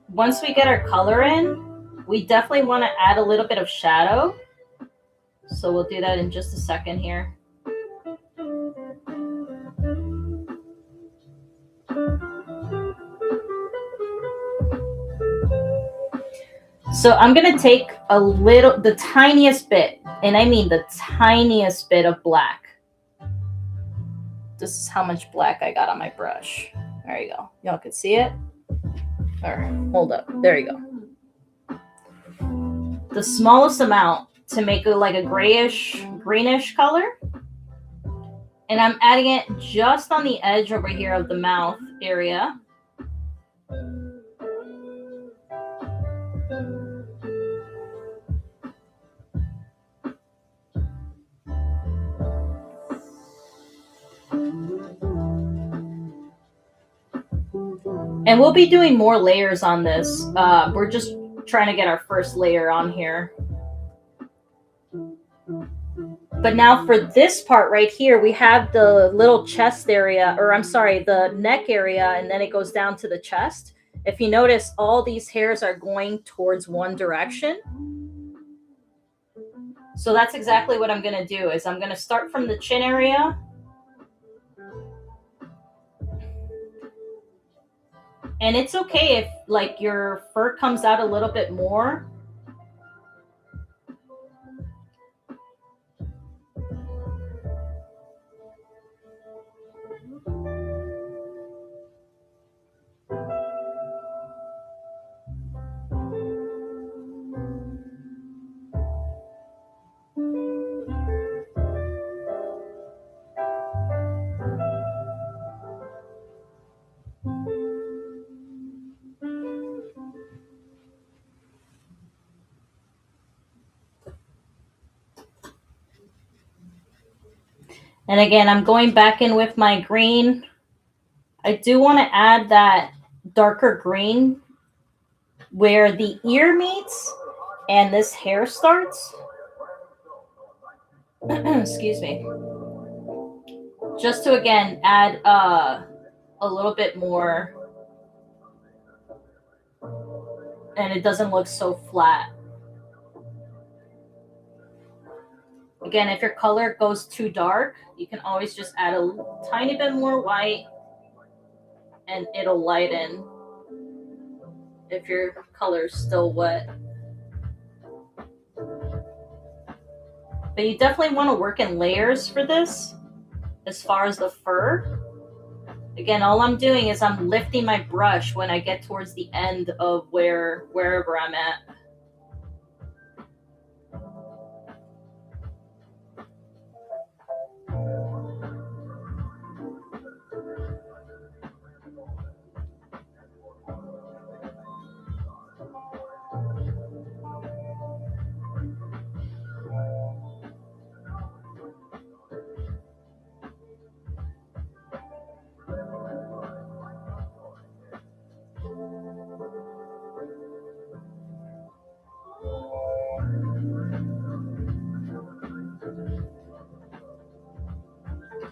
Once we get our color in, we definitely want to add a little bit of shadow. So we'll do that in just a second here. So I'm going to take the tiniest bit, and I mean the tiniest bit of black. This is how much black I got on my brush. There you go. Y'all can see it? All right, hold up. There you go. The smallest amount to make it like a grayish, greenish color. And I'm adding it just on the edge over here of the mouth area. And we'll be doing more layers on this. We're just trying to get our first layer on here. But now for this part right here, we have the little chest area, or I'm sorry, the neck area, and then it goes down to the chest. If you notice, all these hairs are going towards one direction. So that's exactly what I'm going to do, is I'm going to start from the chin area. And it's okay if like your fur comes out a little bit more. And again, I'm going back in with my green. I do want to add that darker green where the ear meets and this hair starts. Excuse me. Just to, again, add a little bit more. And it doesn't look so flat. Again, if your color goes too dark, you can always just add a tiny bit more white and it'll lighten if your color is still wet. But you definitely want to work in layers for this as far as the fur. Again, all I'm doing is I'm lifting my brush when I get towards the end of wherever I'm at.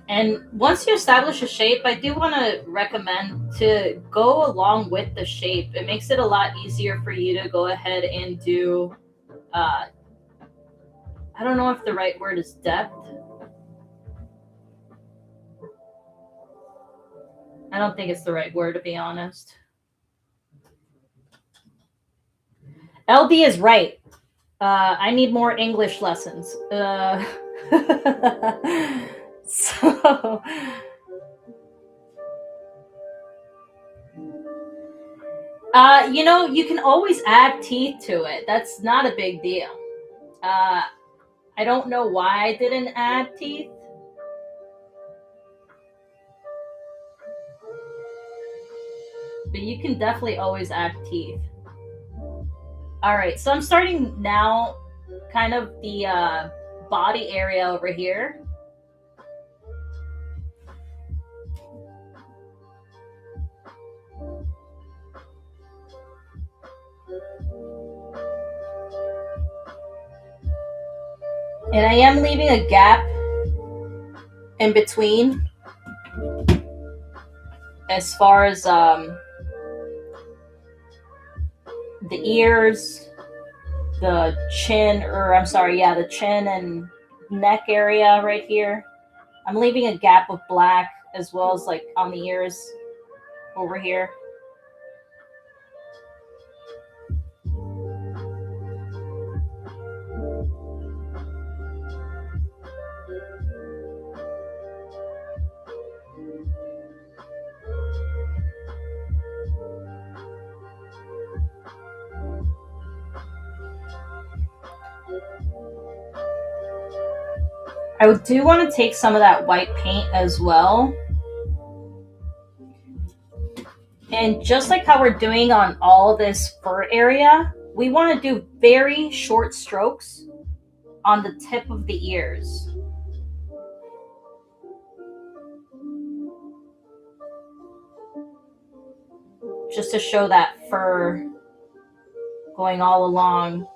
And once you establish a shape, I do want to recommend to go along with the shape. It makes it a lot easier for you to go ahead and do, I don't know if the right word is depth. I don't think it's the right word, to be honest. LB is right. I need more English lessons. So, you know, you can always add teeth to it. That's not a big deal. I don't know why I didn't add teeth. But you can definitely always add teeth. All right, so I'm starting now kind of the body area over here. And I am leaving a gap in between as far as the ears, the chin, or I'm sorry, yeah, the chin and neck area right here. I'm leaving a gap of black as well as like on the ears over here. I do want to take some of that white paint as well. And just like how we're doing on all this fur area, we want to do very short strokes on the tip of the ears. Just to show that fur going all along.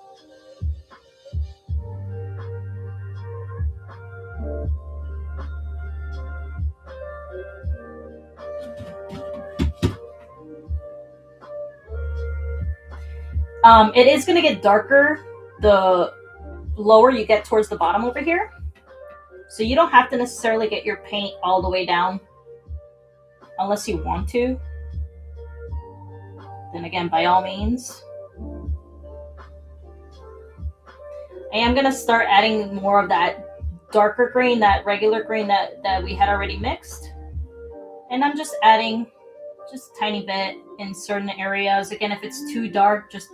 It is going to get darker the lower you get towards the bottom over here. So you don't have to necessarily get your paint all the way down unless you want to. Then again, by all means. I am going to start adding more of that darker green, that regular green that we had already mixed. And I'm just adding just a tiny bit in certain areas. Again, if it's too dark, just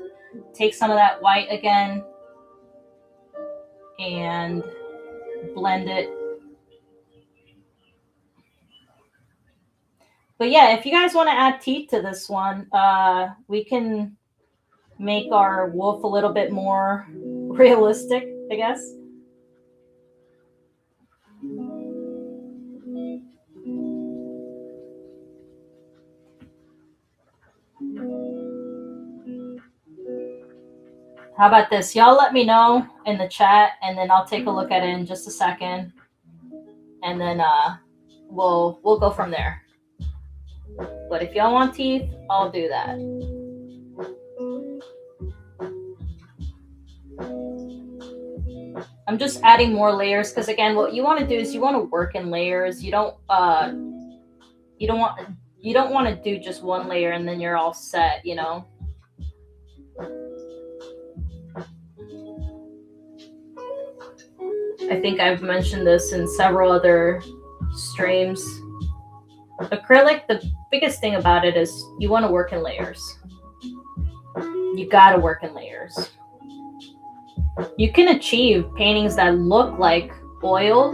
take some of that white again and blend it. But yeah, if you guys want to add teeth to this one, we can make our wolf a little bit more realistic, I guess. How about this? Y'all let me know in the chat, and then I'll take a look at it in just a second, and then we'll go from there. But if y'all want teeth, I'll do that. I'm just adding more layers because again, what you want to do is you want to work in layers. You don't want to do just one layer and then you're all set, you know. I think I've mentioned this in several other streams. Acrylic, the biggest thing about it is you want to work in layers. You got to work in layers. You can achieve paintings that look like oil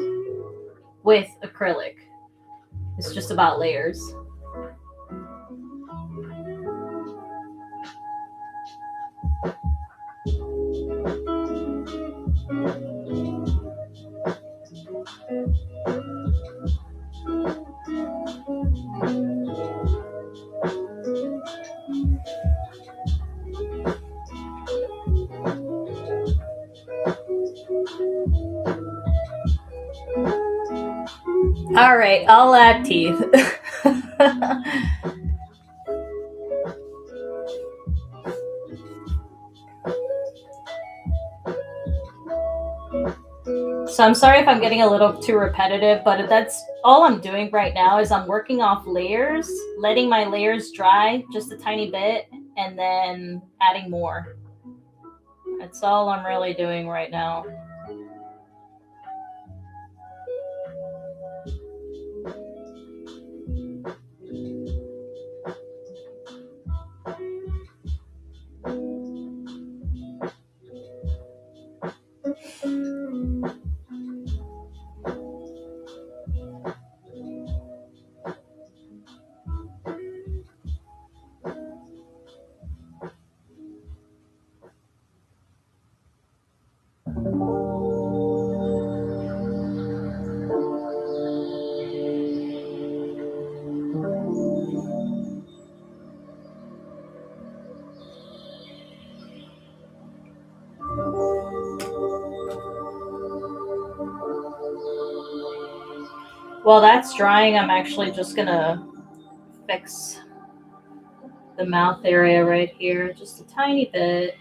with acrylic. It's just about layers. All right, I'll add teeth. So I'm sorry if I'm getting a little too repetitive, but that's all I'm doing right now is I'm working off layers, letting my layers dry just a tiny bit, and then adding more. That's all I'm really doing right now. While that's drying, I'm actually just gonna fix the mouth area right here just a tiny bit.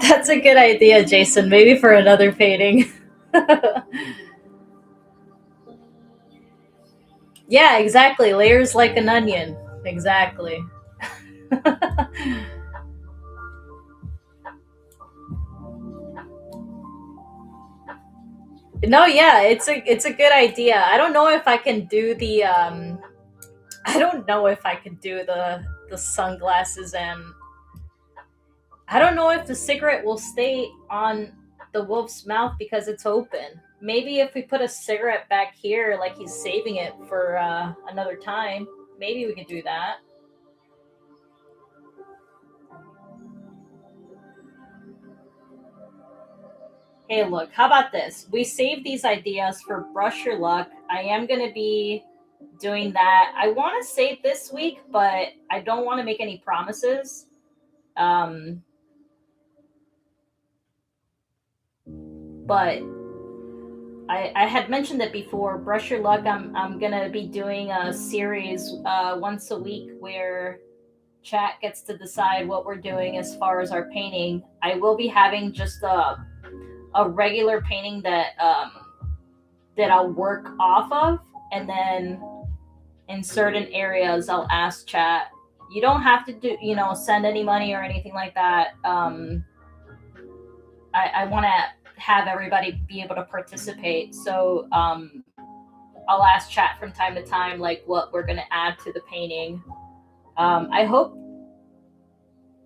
That's a good idea, Jason. Maybe for another painting. Yeah, exactly. Layers like an onion. Exactly. No, yeah, it's a good idea. I don't know if I can do the I don't know if I could do the sunglasses, and I don't know if the cigarette will stay on the wolf's mouth because it's open. Maybe if we put a cigarette back here, like he's saving it for another time, maybe we could do that. Hey, look, how about this? We save these ideas for Brush Your Luck. I am going to be doing that. I want to say this week, but I don't want to make any promises. But I had mentioned it before. Brush Your Luck. I'm gonna be doing a series once a week where chat gets to decide what we're doing as far as our painting. I will be having just a regular painting that I'll work off of, and then in certain areas I'll ask chat. You don't have to do send any money or anything like that. I want to have everybody be able to participate. So I'll ask chat from time to time, like what we're going to add to the painting. I hope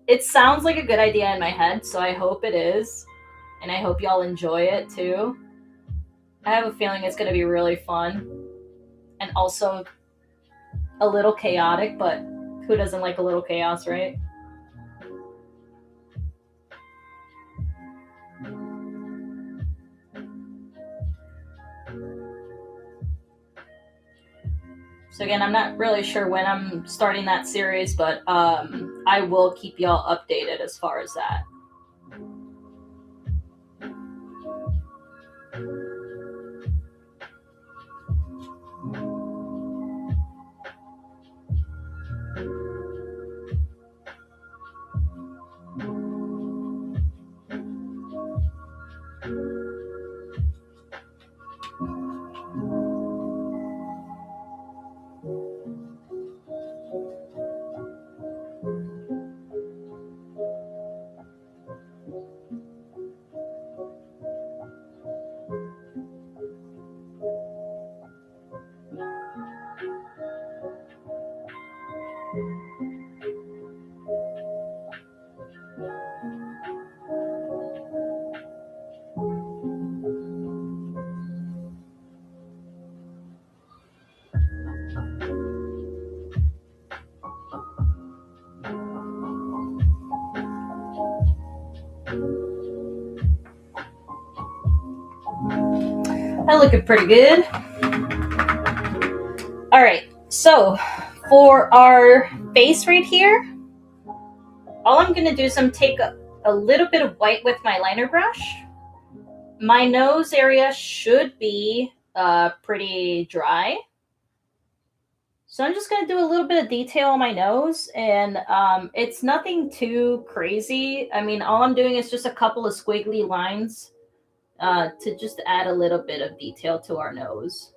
it sounds like a good idea in my head, so I hope it is. And I hope y'all enjoy it too. I have a feeling it's going to be really fun and also a little chaotic, but who doesn't like a little chaos, right? So again, I'm not really sure when I'm starting that series, but I will keep y'all updated as far as that. That looking pretty good. All right, so for our base right here, all I'm going to do is take a little bit of white with my liner brush. My nose area should be pretty dry. So I'm just going to do a little bit of detail on my nose, and it's nothing too crazy. I mean, all I'm doing is just a couple of squiggly lines to just add a little bit of detail to our nose.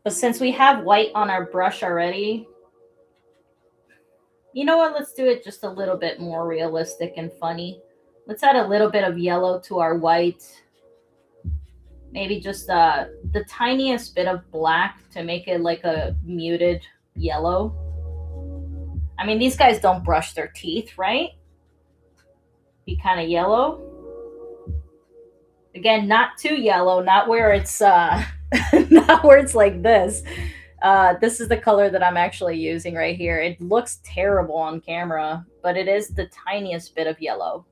But since we have white on our brush already, you know what? Let's do it just a little bit more realistic and funny. Let's add a little bit of yellow to our white. Maybe just the tiniest bit of black to make it like a muted yellow. I mean, these guys don't brush their teeth, right? Be kind of yellow. Again, not too yellow, not where it's not where it's like this. This is the color that I'm actually using right here. It looks terrible on camera, but it is the tiniest bit of yellow.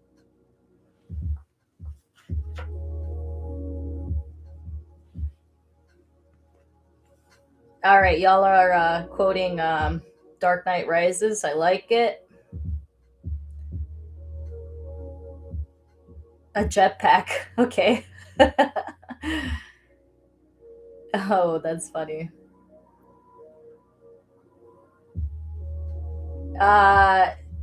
All right, y'all are quoting Dark Knight Rises. I like it. A jetpack. Okay. Oh, that's funny.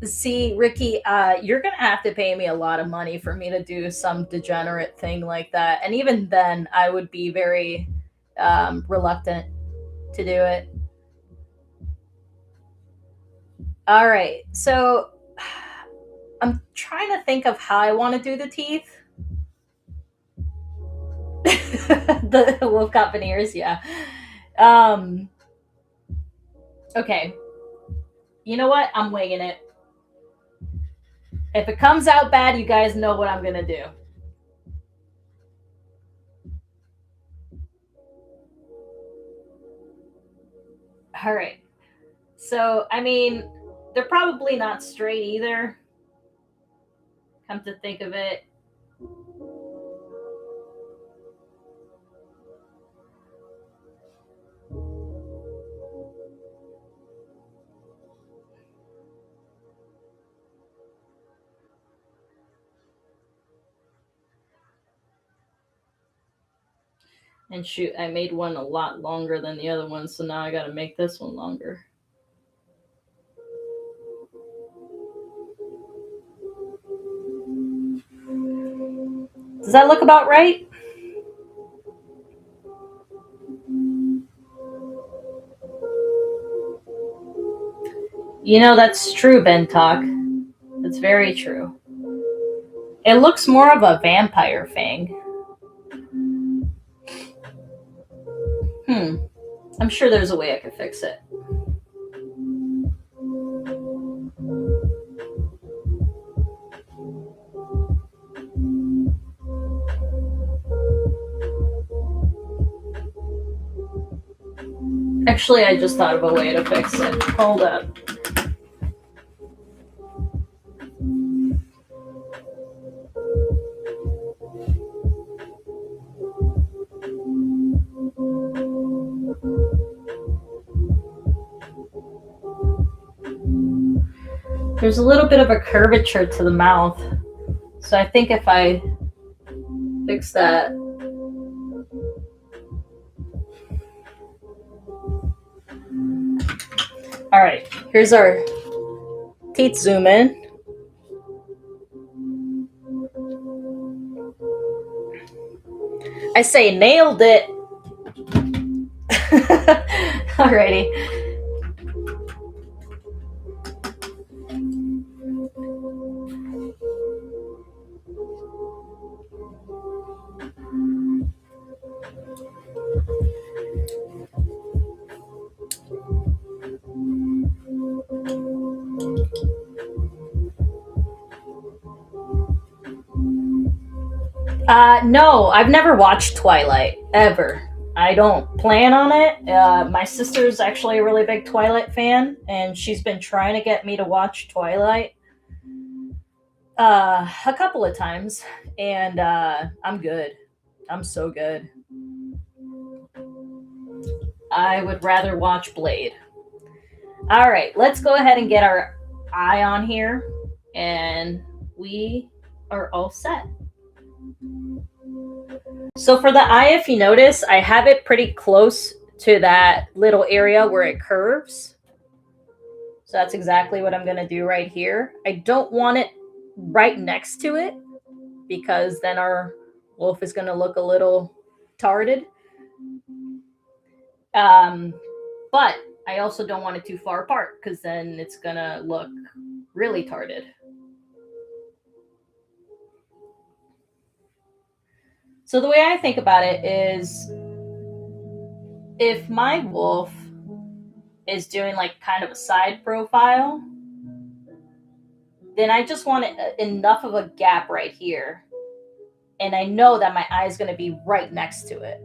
See, Ricky, you're gonna have to pay me a lot of money for me to do some degenerate thing like that, and even then, I would be very reluctant to do it. All right, so I'm trying to think of how I want to do the teeth. The wolf got veneers, yeah. Okay. You know what? I'm winging it. If it comes out bad, you guys know what I'm gonna do. All right. So, I mean, they're probably not straight either. Come to think of it. And shoot, I made one a lot longer than the other one, so now I gotta make this one longer. Does that look about right? You know, that's true, Ben Talk. That's very true. It looks more of a vampire fang. I'm sure there's a way I could fix it. Actually, I just thought of a way to fix it. Hold up. There's a little bit of a curvature to the mouth. So I think if I fix that. All right, here's our teeth zoom in. I say nailed it. Alrighty. No, I've never watched Twilight, ever. I don't plan on it. My sister's actually a really big Twilight fan, and she's been trying to get me to watch Twilight a couple of times, and I'm good. I'm so good. I would rather watch Blade. All right, let's go ahead and get our eye on here, and we are all set. So for the eye, if you notice, I have it pretty close to that little area where it curves. So that's exactly what I'm going to do right here. I don't want it right next to it because then our wolf is going to look a little tarded. But I also don't want it too far apart because then it's going to look really tarded. So the way I think about it is if my wolf is doing like kind of a side profile, then I just want enough of a gap right here. And I know that my eye is going to be right next to it.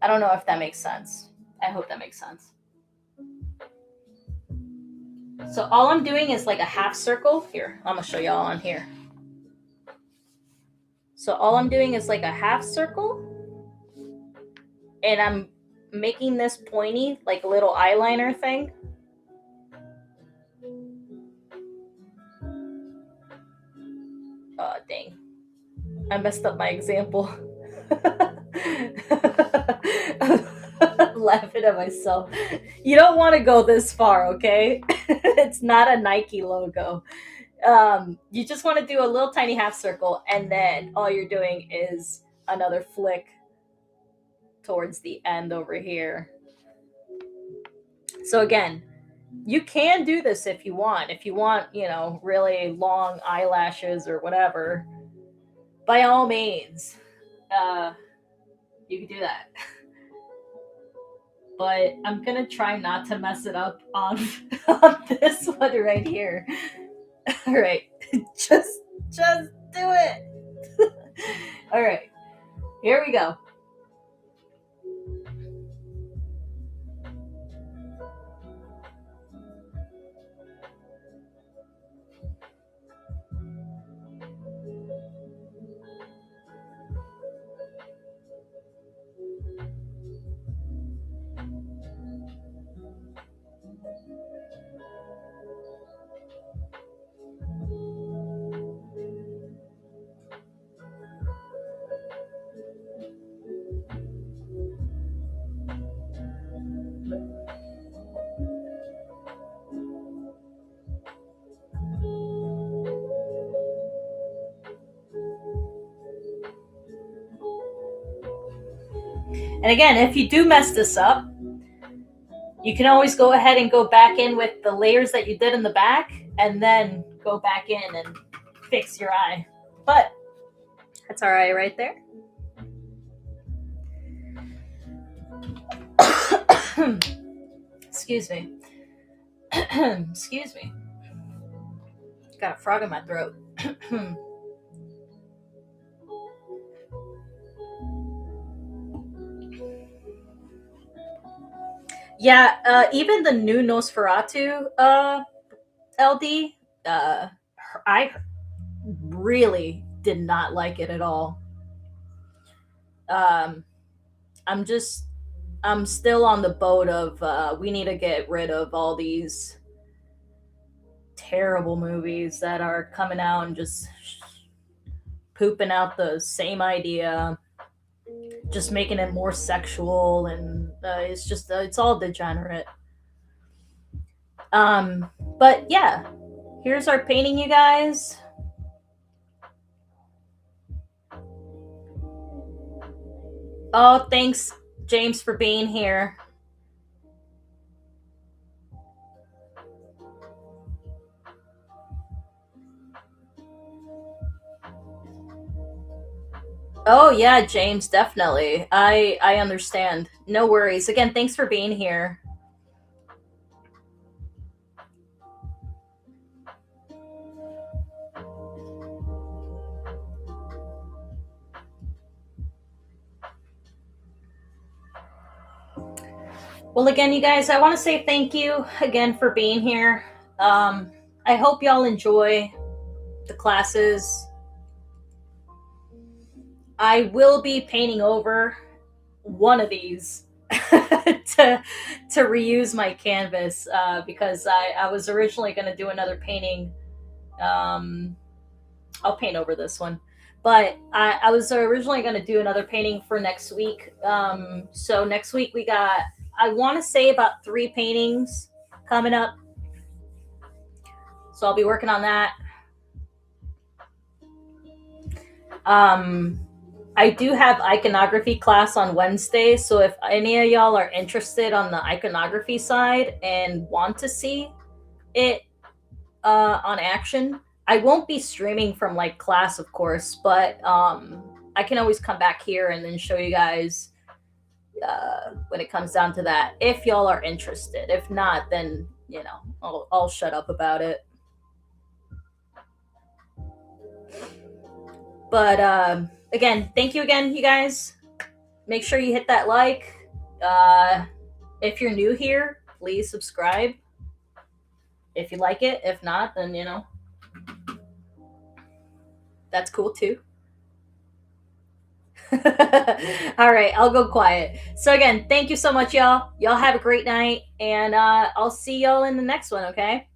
I don't know if that makes sense. I hope that makes sense. So all I'm doing is like a half circle. Here, I'm going to show y'all on here. So all I'm doing is like a half circle. And I'm making this pointy, like a little eyeliner thing. Oh, dang. I messed up my example. I'm laughing at myself. You don't want to go this far, okay? It's not a Nike logo. You just want to do a little tiny half circle, and then all you're doing is another flick towards the end over here. So again, you can do this if you want. If you want, really long eyelashes or whatever, by all means, you can do that. But I'm gonna try not to mess it up on this one right here. All right, just do it. All right, here we go. And again, if you do mess this up, you can always go ahead and go back in with the layers that you did in the back and then go back in and fix your eye. But that's our eye right there. Excuse me. Excuse me. Got a frog in my throat. Yeah, even the new Nosferatu LD, I really did not like it at all. Um, I'm still on the boat of we need to get rid of all these terrible movies that are coming out and just pooping out the same idea, just making it more sexual, and it's all degenerate. But yeah, here's our painting, you guys. Oh, thanks, James, for being here. Oh yeah, James, definitely. I understand. No worries. Again, thanks for being here. Well, again, you guys, I want to say thank you again for being here. I hope y'all enjoy the classes. I will be painting over one of these to reuse my canvas because I was originally going to do another painting. I'll paint over this one. But I was originally going to do another painting for next week. So next week we got, I want to say, about 3 paintings coming up. So I'll be working on that. I do have iconography class on Wednesday, so if any of y'all are interested on the iconography side and want to see it on action, I won't be streaming from like class, of course, but I can always come back here and then show you guys when it comes down to that, if y'all are interested. If not, then I'll shut up about it. But again, thank you again, you guys. Make sure you hit that like. If you're new here, please subscribe if you like it. If not, then that's cool too. All right, I'll go quiet. So again, thank you so much, y'all. Y'all have a great night, and I'll see y'all in the next one, okay?